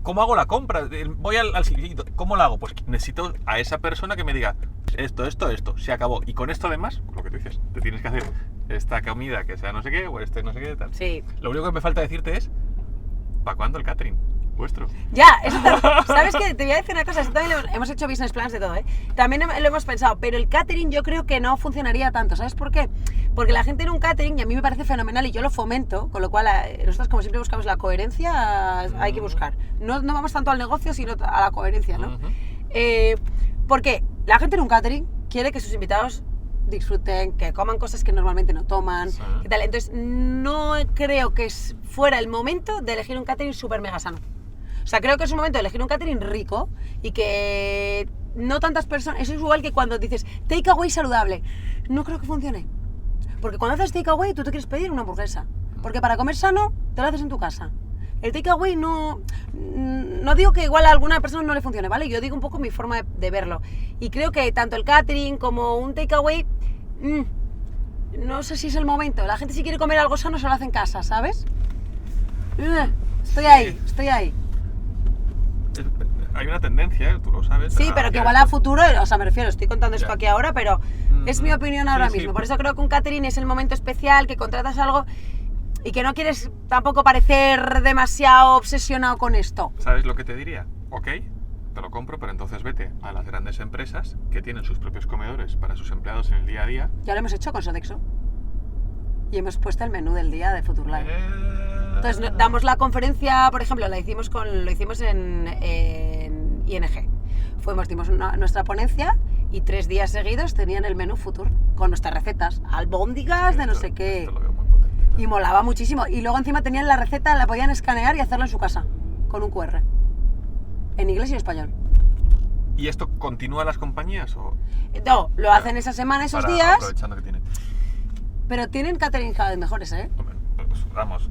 ¿cómo hago la compra? Voy al sitio, ¿cómo la hago? Pues necesito a esa persona que me diga, esto, se acabó. Y con esto además, lo que tú dices, te tienes que hacer esta comida que sea no sé qué, o no sé qué, tal. Sí. Lo único que me falta decirte es, ¿para cuándo el catering vuestro? Ya, eso ¿sabes qué? Te voy a decir una cosa, eso también hemos hecho business plans de todo, ¿eh? También lo hemos pensado, pero el catering yo creo que no funcionaría tanto, ¿sabes por qué? Porque la gente en un catering, y a mí me parece fenomenal y yo lo fomento, con lo cual nosotros como siempre buscamos la coherencia, hay que buscar. No vamos tanto al negocio, sino a la coherencia, ¿no? Porque la gente en un catering quiere que sus invitados disfruten, que coman cosas que normalmente no toman, sí. ¿Qué tal? Entonces no creo que fuera el momento de elegir un catering súper mega sano. O sea, creo que es un momento de elegir un catering rico y que no tantas personas... Eso es igual que cuando dices takeaway saludable. No creo que funcione. Porque cuando haces takeaway tú te quieres pedir una hamburguesa. Porque para comer sano te lo haces en tu casa. El takeaway no digo que igual a alguna persona no le funcione, ¿vale? Yo digo un poco mi forma de verlo. Y creo que tanto el catering como un takeaway... no sé si es el momento. La gente si quiere comer algo sano se lo hace en casa, ¿sabes? Estoy ahí. Hay una tendencia, tú lo sabes. Sí, pero que igual a futuro, o sea, me refiero, estoy contando esto aquí ahora, pero es mi opinión ahora mismo. Por eso creo que un catering es el momento especial, que contratas algo y que no quieres tampoco parecer demasiado obsesionado con esto. ¿Sabes lo que te diría? Ok, te lo compro, pero entonces vete a las grandes empresas que tienen sus propios comedores para sus empleados en el día a día. Ya lo hemos hecho con Sodexo. Y hemos puesto el menú del día de Futurelife. Entonces, damos la conferencia, por ejemplo, lo hicimos en ING. Dimos nuestra ponencia y 3 días seguidos tenían el menú Futur con nuestras recetas, albóndigas de no sé qué. Esto lo veo muy potente. Y molaba muchísimo. Y luego encima tenían la receta, la podían escanear y hacerla en su casa, con un QR. En inglés y en español. ¿Y esto continúa en las compañías? O... No, lo hacen esa semana, esos días. Aprovechando que tiene. Pero tienen catering cada vez mejores, ¿eh? Hombre, pues, vamos,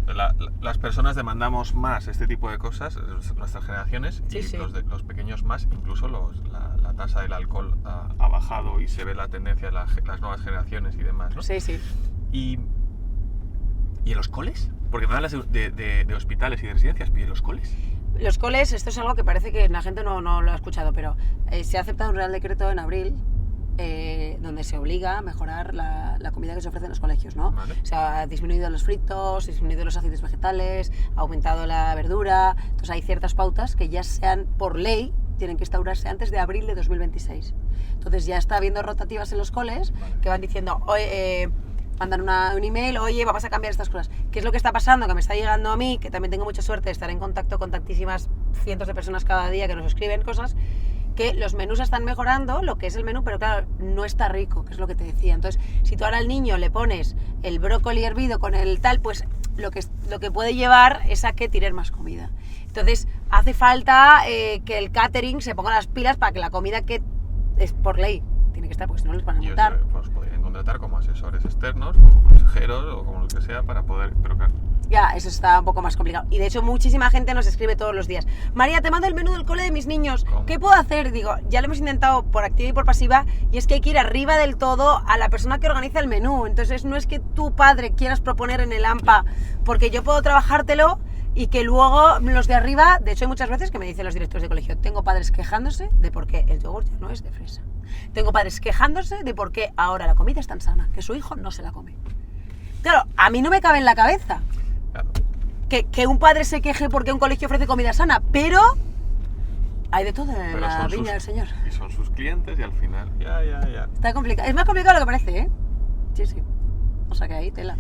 las personas demandamos más este tipo de cosas, nuestras generaciones, Sí, y sí. los pequeños más, incluso la tasa del alcohol ha bajado y se ve la tendencia de las nuevas generaciones y demás, ¿no? Sí, sí. ¿Y en los coles? Porque me hablas de hospitales y de residencias, ¿y en los coles? Los coles, esto es algo que parece que la gente no lo ha escuchado, pero se ha aceptado un Real Decreto en abril donde se obliga a mejorar la comida que se ofrece en los colegios, ¿no? Vale. O sea, ha disminuido los fritos, disminuido los aceites vegetales, ha aumentado la verdura. Entonces hay ciertas pautas que ya sean por ley tienen que instaurarse antes de abril de 2026. Entonces ya está habiendo rotativas en los coles que van diciendo, mandan un email, oye, vamos a cambiar estas cosas. ¿Qué es lo que está pasando? Que me está llegando a mí, que también tengo mucha suerte de estar en contacto con tantísimas cientos de personas cada día que nos escriben cosas, que los menús están mejorando, lo que es el menú, pero claro, no está rico, que es lo que te decía. Entonces, si tú ahora al niño le pones el brócoli hervido con el tal, pues lo que puede llevar es a que tiren más comida. Entonces, hace falta que el catering se ponga las pilas para que la comida que es por ley tiene que estar, porque si no les van a multar. Pues podrían contratar como asesores externos, como consejeros o como lo que sea para poder, pero claro. Ya, eso está un poco más complicado. Y de hecho muchísima gente nos escribe todos los días. María, te mando el menú del cole de mis niños. ¿Cómo? ¿Qué puedo hacer? Digo, ya lo hemos intentado por activa y por pasiva y es que hay que ir arriba del todo a la persona que organiza el menú. Entonces no es que tu padre quieras proponer en el AMPA porque yo puedo trabajártelo y que luego los de arriba, de hecho hay muchas veces que me dicen los directores de colegio, tengo padres quejándose de por qué el yogur ya no es de fresa. Tengo padres quejándose de por qué ahora la comida es tan sana, que su hijo no se la come. Claro, a mí no me cabe en la cabeza Claro. que un padre se queje porque un colegio ofrece comida sana, pero hay de todo en Pero la son viña del Señor. Y son sus clientes y al final, ya. Está complicado. Es más complicado de lo que parece, ¿eh? Sí, sí. O sea que ahí tela.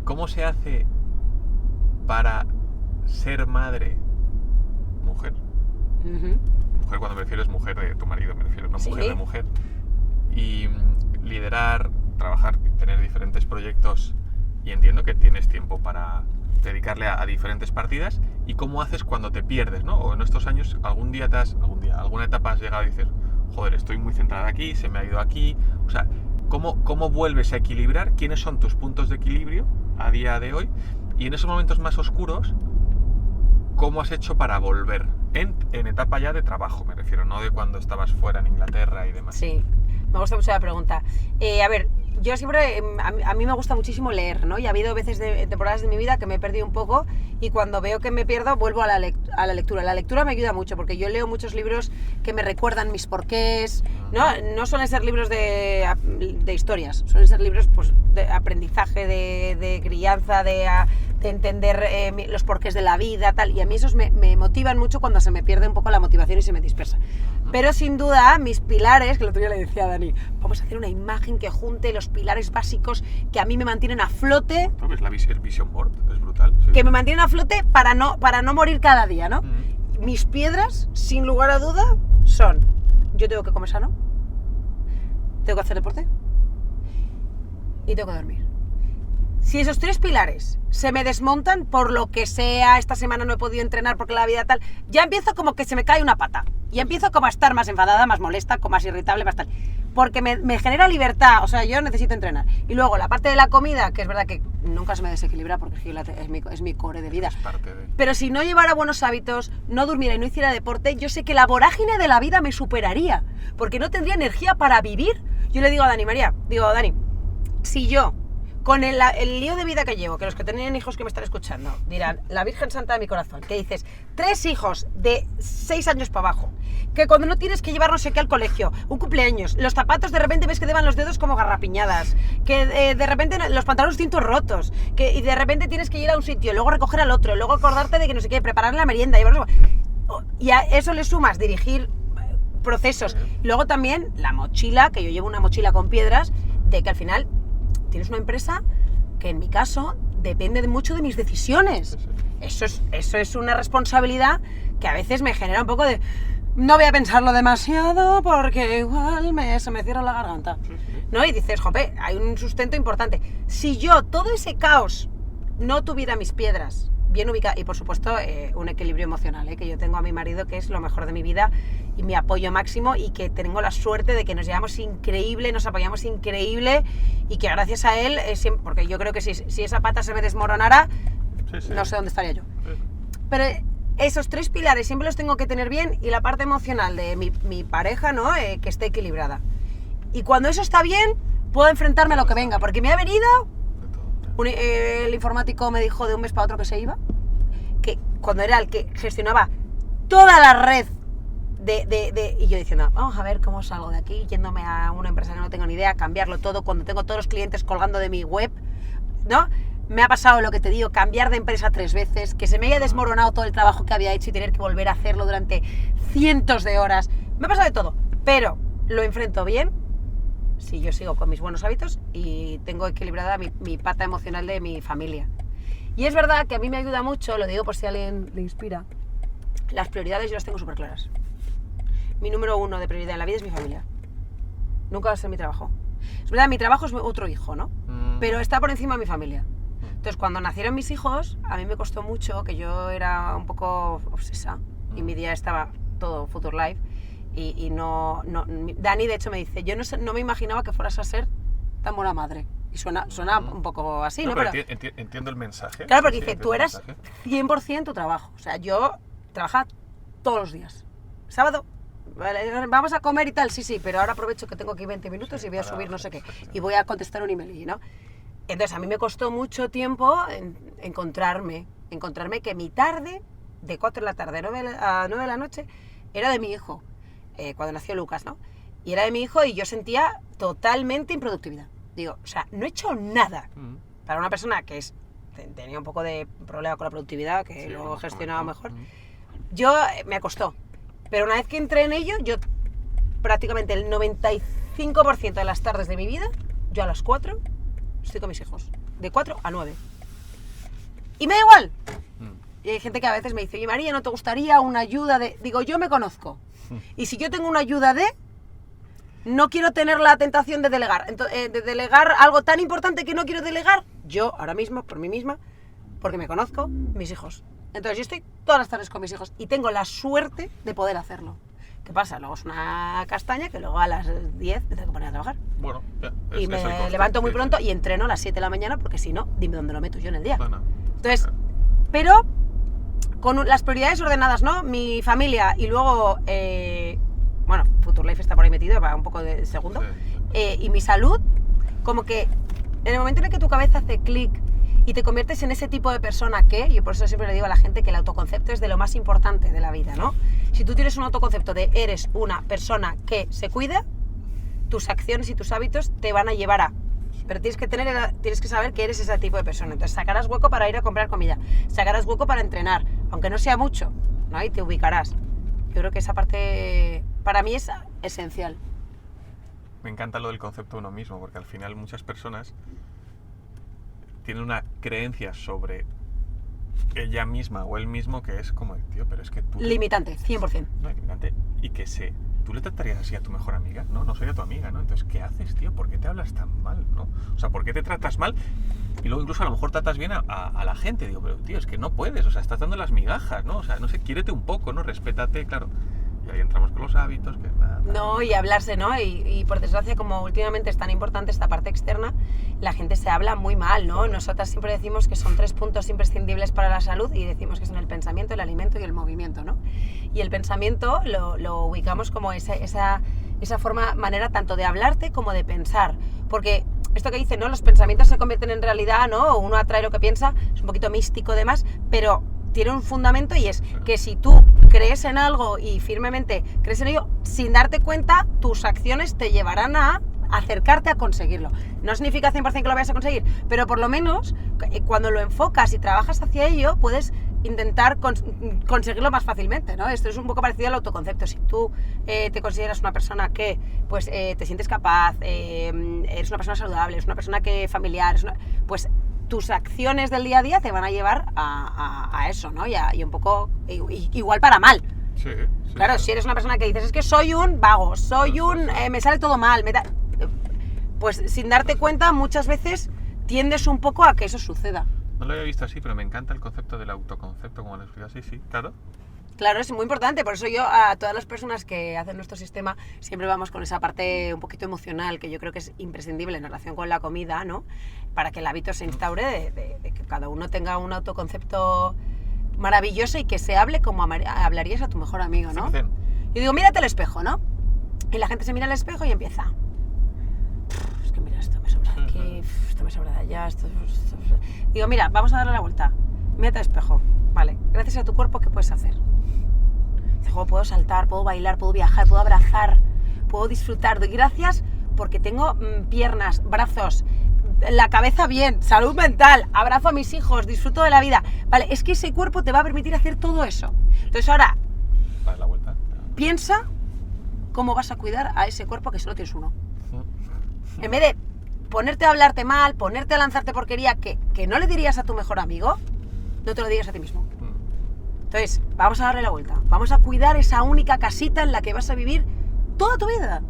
¿Cómo se hace para ser madre mujer? Ujú. Mujer cuando me refiero es mujer de tu marido, me refiero, no Sí. mujer de mujer. Y liderar, trabajar, tener diferentes proyectos, y entiendo que tienes tiempo para dedicarle a diferentes partidas. ¿Y cómo haces cuando te pierdes, no? O en estos años, alguna etapa has llegado a decir, joder, estoy muy centrada aquí, se me ha ido aquí. O sea, ¿cómo vuelves a equilibrar? ¿Quiénes son tus puntos de equilibrio a día de hoy? Y en esos momentos más oscuros, ¿cómo has hecho para volver? En etapa ya de trabajo, me refiero, no de cuando estabas fuera en Inglaterra y demás. Sí, me gusta mucho la pregunta. A ver, yo siempre, a mí me gusta muchísimo leer, ¿no? Y ha habido veces temporadas de mi vida que me he perdido un poco y cuando veo que me pierdo vuelvo a la lectura. La lectura me ayuda mucho porque yo leo muchos libros que me recuerdan mis porqués, ¿no? No suelen ser libros de historias, suelen ser libros pues, de aprendizaje, de crianza, de entender los porqués de la vida, tal. Y a mí esos me motivan mucho cuando se me pierde un poco la motivación y se me dispersa. Pero sin duda, mis pilares, que el otro día le decía a Dani, vamos a hacer una imagen que junte los pilares básicos que a mí me mantienen a flote, ¿No ves el Vision Board? Es brutal. Sí. que me mantienen a flote para no morir cada día, ¿no? Mis piedras, sin lugar a duda, son, yo tengo que comer sano, tengo que hacer deporte y tengo que dormir. Si esos tres pilares se me desmontan por lo que sea, esta semana no he podido entrenar porque la vida tal, ya empiezo como que se me cae una pata. Y empiezo como a estar más enfadada, más molesta, como más irritable, más tal. Porque me genera libertad, o sea, yo necesito entrenar. Y luego la parte de la comida, que es verdad que nunca se me desequilibra porque es mi core de vida. Es parte de... Pero si no llevara buenos hábitos, no durmiera y no hiciera deporte, yo sé que la vorágine de la vida me superaría. Porque no tendría energía para vivir. Yo le digo a Dani, Dani, si yo, con el lío de vida que llevo, que los que tienen hijos que me están escuchando dirán, la Virgen Santa de mi corazón, que dices, 3 hijos de 6 años para abajo, que cuando no tienes que llevar no sé qué al colegio, un cumpleaños, los zapatos de repente ves que te van los dedos como garrapiñadas, que de repente los pantalones tintos rotos, y de repente tienes que ir a un sitio, luego recoger al otro, luego acordarte de que no sé qué, preparar la merienda, y a eso le sumas dirigir procesos. Luego también la mochila, que yo llevo una mochila con piedras, de que al final tienes una empresa que en mi caso depende mucho de mis decisiones. Eso es una responsabilidad que a veces me genera un poco de... No voy a pensarlo demasiado porque igual se me cierra la garganta, ¿no? Y dices, jope, hay un sustento importante. Si yo todo ese caos no tuviera mis piedras, bien ubicada. Y por supuesto, un equilibrio emocional, que yo tengo a mi marido, que es lo mejor de mi vida y mi apoyo máximo, y que tengo la suerte de que nos llevamos increíble, nos apoyamos increíble, y que gracias a él, porque yo creo que si esa pata se me desmoronara, no sé dónde estaría yo. Pero esos 3 pilares siempre los tengo que tener bien, y la parte emocional de mi pareja, ¿no? Que esté equilibrada. Y cuando eso está bien, puedo enfrentarme a lo que venga, porque me ha venido... el informático me dijo de un mes para otro que se iba, que cuando era el que gestionaba toda la red y yo diciendo, vamos a ver cómo salgo de aquí, yéndome a una empresa que no tengo ni idea, cambiarlo todo, cuando tengo todos los clientes colgando de mi web, ¿no? Me ha pasado lo que te digo, cambiar de empresa 3 veces, que se me haya desmoronado todo el trabajo que había hecho y tener que volver a hacerlo durante cientos de horas. Me ha pasado de todo, pero lo enfrento bien si yo sigo con mis buenos hábitos y tengo equilibrada mi pata emocional de mi familia. Y es verdad que a mí me ayuda mucho, lo digo por si a alguien le inspira, las prioridades yo las tengo súper claras. Mi número 1 de prioridad en la vida es mi familia. Nunca va a ser mi trabajo. Es verdad, mi trabajo es otro hijo, ¿no? Pero está por encima de mi familia. Entonces, cuando nacieron mis hijos, a mí me costó mucho, que yo era un poco obsesa, y mi día estaba todo Future Life, y no, Dani de hecho me dice, yo no me imaginaba que fueras a ser tan buena madre. Y suena un poco así, ¿no? Pero entiendo el mensaje. Claro, porque dice, tú eras 100% tu trabajo. O sea, yo trabajaba todos los días. Sábado, vale, vamos a comer y tal, sí, pero ahora aprovecho que tengo aquí 20 minutos y voy a subir no sé qué. Y voy a contestar un email, ¿no? Entonces, a mí me costó mucho tiempo encontrarme que mi tarde, de 4 de la tarde a 9 de la noche, era de mi hijo. Cuando nació Lucas, ¿no? Y era de mi hijo y yo sentía totalmente improductividad. Digo, o sea, no he hecho nada. Para una persona que tenía un poco de problema con la productividad, que lo gestionaba mejor, yo me costó. Pero una vez que entré en ello, yo prácticamente el 95% de las tardes de mi vida, yo a las 4 estoy con mis hijos. De 4 a 9. Y me da igual. Y hay gente que a veces me dice, oye María, ¿no te gustaría una ayuda de...? Digo, yo me conozco. Y si yo tengo una ayuda de... No quiero tener la tentación de delegar. Entonces, de delegar algo tan importante que no quiero delegar, yo ahora mismo, por mí misma, porque me conozco, mis hijos. Entonces yo estoy todas las tardes con mis hijos y tengo la suerte de poder hacerlo. ¿Qué pasa? Luego es una castaña que luego a las 10 me tengo que poner a trabajar. Bueno, ya, y me levanto muy pronto y entreno a las 7 de la mañana porque si no, dime dónde lo meto yo en el día. No. Entonces, pero con las prioridades ordenadas, ¿no? Mi familia y luego, bueno, Future Life está por ahí metido, va un poco de segundo, y mi salud, como que en el momento en el que tu cabeza hace clic y te conviertes en ese tipo de persona que, yo por eso siempre le digo a la gente que el autoconcepto es de lo más importante de la vida, ¿no? Si tú tienes un autoconcepto de eres una persona que se cuida, tus acciones y tus hábitos te van a llevar a... Pero tienes que saber que eres ese tipo de persona. Entonces sacarás hueco para ir a comprar comida, sacarás hueco para entrenar, aunque no sea mucho, ¿no? Y te ubicarás. Yo creo que esa parte para mí es esencial. Me encanta lo del concepto de uno mismo, porque al final muchas personas tienen una creencia sobre ella misma o él mismo que es como, tío, pero es que tú... Limitante, 100%. No, limitante. Y que tú le tratarías así a tu mejor amiga, ¿no? No sería tu amiga, ¿no? Entonces, ¿qué haces, tío? ¿Por qué te hablas tan mal, no? O sea, ¿por qué te tratas mal? Y luego incluso a lo mejor tratas bien a la gente. Digo, pero tío, es que no puedes, o sea, estás dando las migajas, ¿no? O sea, no sé, quiérete un poco, ¿no? Respétate, claro. Y ahí entramos con los hábitos, que nada. No, y hablarse, ¿no? Y por desgracia, como últimamente es tan importante esta parte externa, la gente se habla muy mal, ¿no? Nosotras siempre decimos que son 3 puntos imprescindibles para la salud y decimos que son el pensamiento, el alimento y el movimiento, ¿no? Y el pensamiento lo ubicamos como esa manera tanto de hablarte como de pensar, porque esto que dice, ¿no? Los pensamientos se convierten en realidad, ¿no? Uno atrae lo que piensa, es un poquito místico demás, pero tiene un fundamento y es que si tú crees en algo y firmemente crees en ello, sin darte cuenta, tus acciones te llevarán a acercarte a conseguirlo. No significa 100% que lo vayas a conseguir, pero por lo menos cuando lo enfocas y trabajas hacia ello, puedes intentar conseguirlo más fácilmente, ¿no? Esto es un poco parecido al autoconcepto. Si tú te consideras una persona que pues, te sientes capaz, eres una persona saludable, eres una persona que familiar, pues tus acciones del día a día te van a llevar a eso, ¿no? Y un poco, igual para mal. Sí, claro, si eres una persona que dices, es que soy un vago, me sale todo mal, pues sin darte cuenta muchas veces tiendes un poco a que eso suceda. No lo había visto así, pero me encanta el concepto del autoconcepto, como lo explicas. Sí, sí, claro. Claro, es muy importante, por eso yo a todas las personas que hacen nuestro sistema siempre vamos con esa parte un poquito emocional, que yo creo que es imprescindible en relación con la comida, ¿no? Para que el hábito se instaure de que cada uno tenga un autoconcepto maravilloso y que se hable como hablarías a tu mejor amigo, ¿no? 100%. Yo digo, mírate al espejo, ¿no? Y la gente se mira al espejo y empieza. Es que mira, esto me sobra de aquí, esto me sobra de allá, esto... Digo, mira, vamos a darle la vuelta. Mírate al espejo. Vale, gracias a tu cuerpo, ¿qué puedes hacer? Digo, puedo saltar, puedo bailar, puedo viajar, puedo abrazar, puedo disfrutar. Doy gracias porque tengo piernas, brazos, la cabeza bien, salud mental, abrazo a mis hijos, disfruto de la vida. Vale, es que ese cuerpo te va a permitir hacer todo eso. Entonces ahora, Dale la vuelta. piensa cómo vas a cuidar a ese cuerpo que solo tienes uno. En vez de ponerte a hablarte mal, ponerte a lanzarte porquería que no le dirías a tu mejor amigo, no te lo digas a ti mismo. Entonces, vamos a darle la vuelta. Vamos a cuidar esa única casita en la que vas a vivir toda tu vida.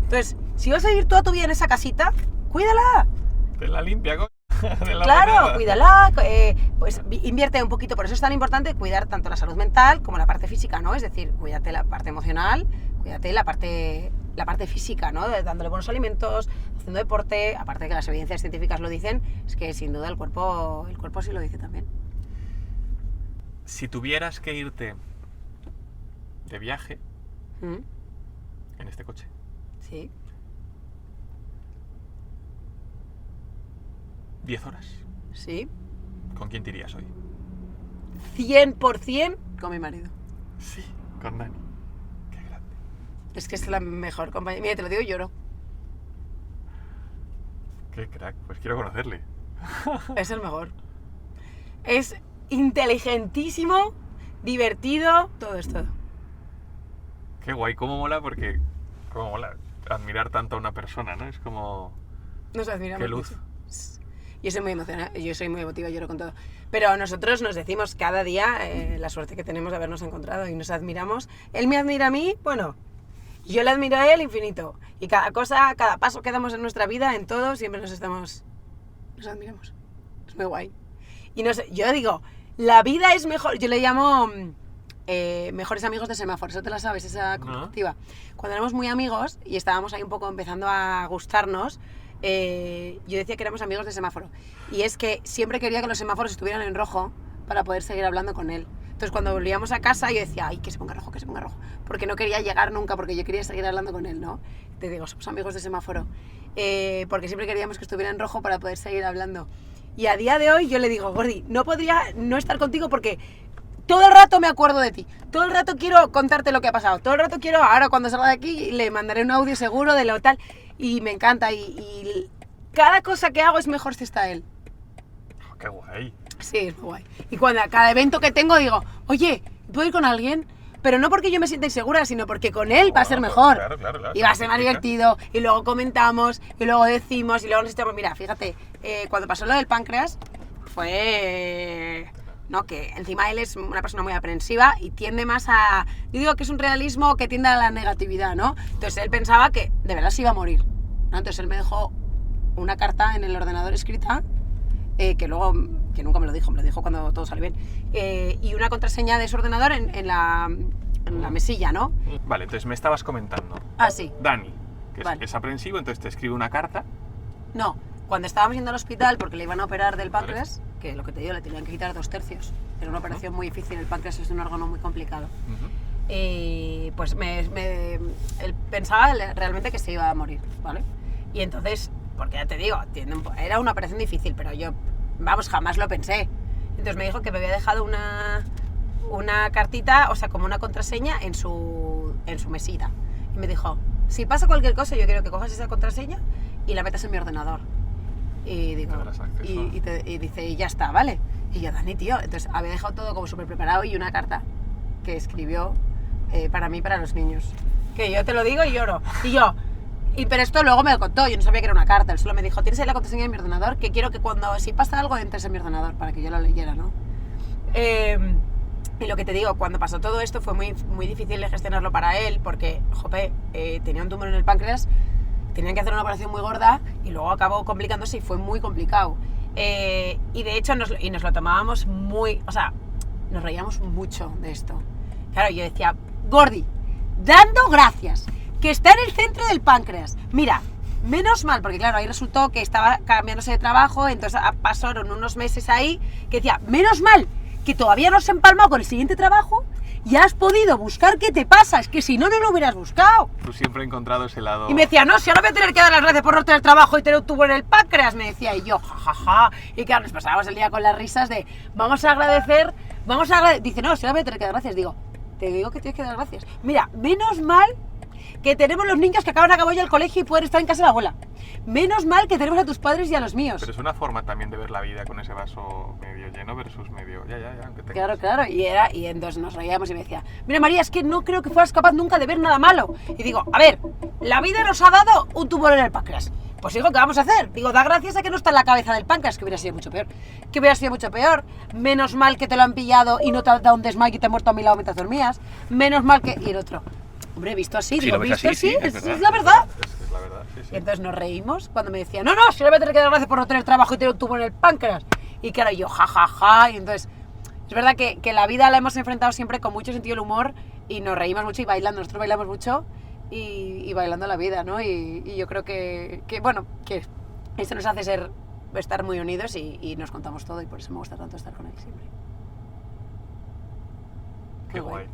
Entonces, si vas a vivir toda tu vida en esa casita, cuídala. Tenla limpia, Claro, cuídala, pues invierte un poquito. Por eso es tan importante cuidar tanto la salud mental como la parte física, ¿no? Es decir, cuídate la parte emocional, cuídate la parte física, ¿no? Dándole buenos alimentos, haciendo deporte. Aparte de que las evidencias científicas lo dicen, es que sin duda el cuerpo sí lo dice también. Si tuvieras que irte de viaje en este coche, Sí. 10 horas, Sí. ¿con quién te irías hoy? 100% con mi marido. Sí, con Dani. Qué grande. Es que es la mejor compañía. Mira, te lo digo y lloro. Qué crack, pues quiero conocerle. Es el mejor. Es inteligentísimo, divertido, todo es todo. Qué guay, cómo mola, porque... Cómo mola admirar tanto a una persona, ¿no? Es como... Nos admiramos Qué luz. mucho. Yo soy muy emocionada, yo soy muy emotiva, lloro con todo. Pero nosotros nos decimos cada día la suerte que tenemos de habernos encontrado y nos admiramos. Él me admira a mí, bueno, yo le admiro a él infinito. Y cada cosa, cada paso que damos en nuestra vida, en todo, siempre nos admiramos. Es muy guay. Y no sé, yo digo, la vida es mejor, yo le llamo mejores amigos de semáforo, ¿eso te la sabes, esa comparativa? Cuando éramos muy amigos y estábamos ahí un poco empezando a gustarnos, yo decía que éramos amigos de semáforo. Y es que siempre quería que los semáforos estuvieran en rojo para poder seguir hablando con él. Entonces cuando volvíamos a casa yo decía, ay, que se ponga rojo, porque no quería llegar nunca, porque yo quería seguir hablando con él, ¿no? Te digo, somos amigos de semáforo, porque siempre queríamos que estuviera en rojo para poder seguir hablando. Y a día de hoy yo le digo, Gordi, no podría no estar contigo porque todo el rato me acuerdo de ti, todo el rato quiero contarte lo que ha pasado, todo el rato quiero, ahora cuando salga de aquí le mandaré un audio seguro de lo tal, y me encanta, y cada cosa que hago es mejor si está él. Oh, qué guay. Sí, es muy guay. Y cuando a cada evento que tengo digo, oye, ¿puedo ir con alguien? Pero no porque yo me sienta insegura, sino porque con él va a ser mejor. Claro, Y va a ser más divertido, y luego comentamos, y luego decimos, y luego nos estamos... Mira, fíjate, cuando pasó lo del páncreas, fue... ¿no? Que encima él es una persona muy aprensiva y tiende más a... Yo digo que es un realismo que tiende a la negatividad, ¿no? Entonces él pensaba que de verdad se iba a morir, ¿no? Entonces él me dejó una carta en el ordenador escrita, que luego... que nunca me lo dijo cuando todo salió bien, y una contraseña de su ordenador en la mesilla, ¿no? Vale, entonces me estabas comentando. Ah, sí. Dani, que Vale. es aprensivo, entonces te escribe una carta. No, cuando estábamos yendo al hospital porque le iban a operar del páncreas, que lo que te digo, le tenían que quitar 2/3. Era una operación muy difícil, el páncreas es un órgano muy complicado. Pues él pensaba realmente que se iba a morir, ¿vale? Y entonces, porque ya te digo, era una operación difícil, pero yo, vamos, jamás lo pensé. Entonces me dijo que me había dejado una cartita, o sea, como una contraseña en su mesita. Y me dijo, si pasa cualquier cosa, yo quiero que cojas esa contraseña y la metas en mi ordenador. Y digo, y dice, y ya está, ¿vale? Y yo, Dani, tío, entonces había dejado todo como súper preparado y una carta que escribió para mí, para los niños. Que yo te lo digo y lloro. Y yo, pero esto luego me lo contó, yo no sabía que era una carta, él solo me dijo, tienes ahí la contraseña de mi ordenador, que quiero que si pasa algo entres en mi ordenador, para que yo lo leyera, ¿no? Y lo que te digo, cuando pasó todo esto fue muy, muy difícil de gestionarlo para él, porque, jope, tenía un tumor en el páncreas, tenían que hacer una operación muy gorda y luego acabó complicándose y fue muy complicado. Y de hecho nos lo tomábamos muy, o sea, nos reíamos mucho de esto. Claro, yo decía, Gordi, dando gracias, que está en el centro del páncreas. Mira, menos mal, porque claro, ahí resultó que estaba cambiándose de trabajo, entonces pasaron unos meses ahí, que decía, menos mal, que todavía no se ha empalmado con el siguiente trabajo, y has podido buscar qué te pasa, es que si no, no lo hubieras buscado. Tú siempre he encontrado ese lado... Y me decía, no, si ahora voy a tener que dar las gracias por no tener trabajo y tener un tubo en el páncreas, me decía, y yo, jajaja, y claro, nos pasábamos el día con las risas de, vamos a agradecer, dice, no, si ahora voy a tener que dar gracias, digo, te digo que tienes que dar gracias. Mira, menos mal que tenemos los niños que acaban ya el colegio y pueden estar en casa de la abuela. Menos mal que tenemos a tus padres y a los míos. Pero es una forma también de ver la vida con ese vaso medio lleno versus medio... Ya, aunque tengas... Claro, y entonces nos reíamos y me decía, mira María, es que no creo que fueras capaz nunca de ver nada malo. Y digo, a ver, la vida nos ha dado un tumor en el páncreas. Pues digo, ¿qué vamos a hacer? Digo, da gracias a que no está en la cabeza del páncreas, que hubiera sido mucho peor. Que hubiera sido mucho peor. Menos mal que te lo han pillado y no te ha dado un desmayo y te has muerto a mi lado mientras dormías. Menos mal que... Y el otro, hombre, visto así, Si digo, lo ves visto así, así, sí, es la verdad. Es la verdad, sí. Y entonces nos reímos cuando me decía, no, si le voy a tener que dar gracias por no tener trabajo y tener un tubo en el páncreas. Y claro, yo, jajaja, y entonces, es verdad que la vida la hemos enfrentado siempre con mucho sentido del humor y nos reímos mucho y bailando, nosotros bailamos mucho y bailando la vida, ¿no? Y yo creo que bueno, que eso nos hace estar muy unidos y nos contamos todo y por eso me gusta tanto estar con él siempre. Qué guay.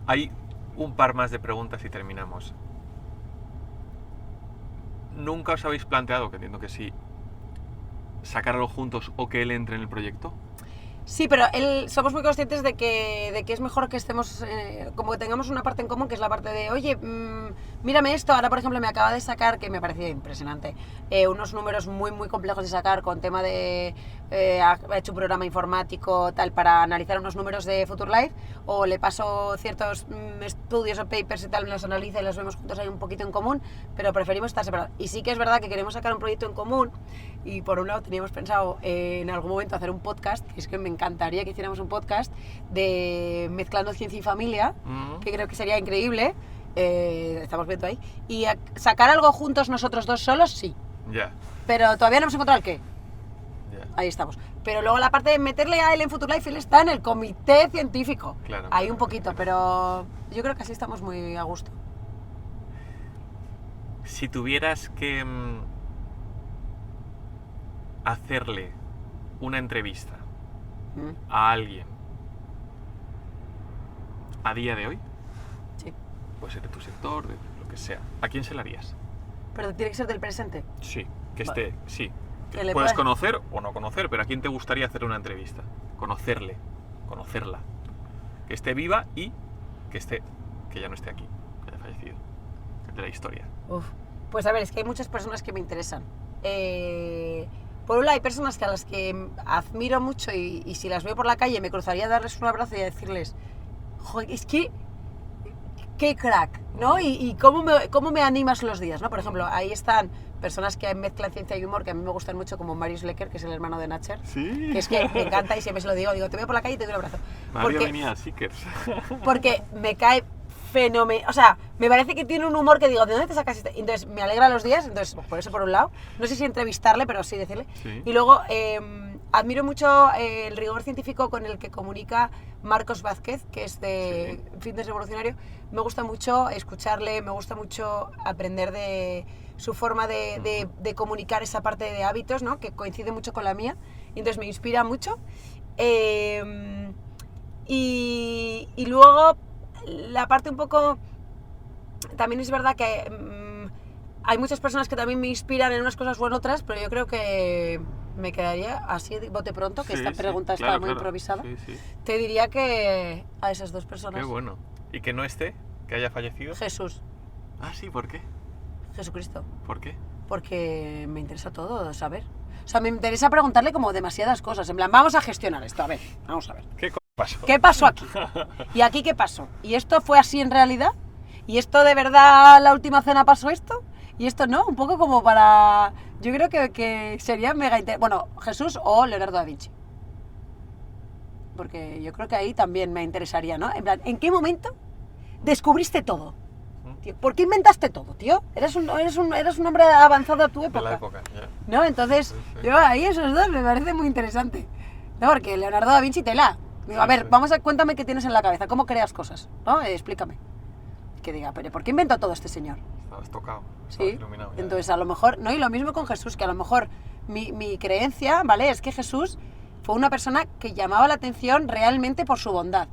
Hay un par más de preguntas y terminamos. ¿Nunca os habéis planteado, que entiendo que sí, sacarlo juntos o que él entre en el proyecto? Sí, pero somos muy conscientes de que es mejor que estemos, como que tengamos una parte en común, que es la parte de, oye, mírame esto. Ahora, por ejemplo, me acaba de sacar, que me parecía impresionante, unos números muy, muy complejos de sacar con tema de, ha hecho un programa informático tal para analizar unos números de Future Life, o le paso ciertos estudios o papers y tal, los analiza y los vemos juntos ahí un poquito en común, pero preferimos estar separados. Y sí que es verdad que queremos sacar un proyecto en común y por un lado teníamos pensado en algún momento hacer un podcast, que es que me encantaría que hiciéramos un podcast de mezclando ciencia y familia, que creo que sería increíble, estamos viendo ahí, y sacar algo juntos nosotros dos solos, sí. Ya. Pero todavía no hemos encontrado el qué. Ya. Ahí estamos. Pero luego la parte de meterle a él en Future Life, él está en el comité científico. Claro, ahí claro, un poquito, pero yo creo que así estamos muy a gusto. Si tuvieras que hacerle una entrevista a alguien a día de hoy, Sí. puede ser de tu sector, de lo que sea, ¿a quién se la harías? Pero tiene que ser del presente. Sí, que Vale. esté, sí. Que le Puedes pueda- conocer o no conocer, pero ¿a quién te gustaría hacer una entrevista? Conocerle, conocerla. Que esté viva y que ya no esté aquí, que haya fallecido. De la historia. Uf. Pues a ver, es que hay muchas personas que me interesan. Por un lado hay personas a las que admiro mucho y si las veo por la calle me cruzaría a darles un abrazo y a decirles, joder, es que qué crack, ¿no? Y cómo me animas los días, ¿no? Por ejemplo, ahí están personas que mezclan ciencia y humor que a mí me gustan mucho, como Marius Lecker, que es el hermano de Natcher. Sí. Que es que me encanta y siempre se lo digo, te veo por la calle y te doy un abrazo. Mario venía a Seekers. Porque me cae fenomenal, o sea, me parece que tiene un humor que digo, ¿de dónde te sacas este? Entonces me alegra los días, entonces por eso por un lado, no sé si entrevistarle, pero sí decirle. Sí. Y luego admiro mucho el rigor científico con el que comunica Marcos Vázquez, que es de Fitness Revolucionario. Me gusta mucho escucharle, me gusta mucho aprender de su forma de comunicar esa parte de hábitos, ¿no? Que coincide mucho con la mía, y entonces me inspira mucho. Y luego la parte un poco, también es verdad que hay muchas personas que también me inspiran en unas cosas o en otras, pero yo creo que me quedaría así de bote pronto, que esta pregunta está muy improvisada. Sí. Te diría que a esas dos personas. Qué bueno. ¿Y que no esté? ¿Que haya fallecido? Jesús, Ah, sí, ¿por qué? Jesucristo, ¿Por qué? porque me interesa todo saber. O sea, me interesa preguntarle como demasiadas cosas, en plan, vamos a gestionar esto, a ver, vamos a ver. ¿Qué pasó? ¿Qué pasó aquí? ¿Y aquí qué pasó? ¿Y esto fue así en realidad? ¿Y esto de verdad la última cena pasó esto? Y esto no, un poco como para... Yo creo que sería mega interesante. Bueno, Jesús o Leonardo da Vinci. Porque yo creo que ahí también me interesaría, ¿no? En plan, ¿en qué momento descubriste todo? tío. ¿Por qué inventaste todo, tío? Eres un hombre avanzado a tu De época. la época, ya. ¿No? Entonces, Sí, sí. yo ahí esos dos me parece muy interesante. No, porque Leonardo da Vinci tela. Digo, a Sí, ver, sí. cuéntame qué tienes en la cabeza, cómo creas cosas, ¿no? Explícame. Que diga, pero ¿por qué inventó todo este señor? Estabas tocado, estabas Sí. iluminado. ya. Entonces, a lo mejor, ¿no? Y lo mismo con Jesús, que a lo mejor mi creencia, ¿vale? Es que Jesús fue una persona que llamaba la atención realmente por su bondad,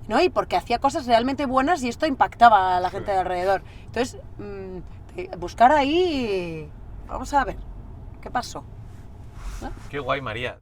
¿no? Y porque hacía cosas realmente buenas y esto impactaba a la Sí. gente de alrededor. Entonces, buscar ahí... Vamos a ver, ¿qué pasó? Qué guay, María.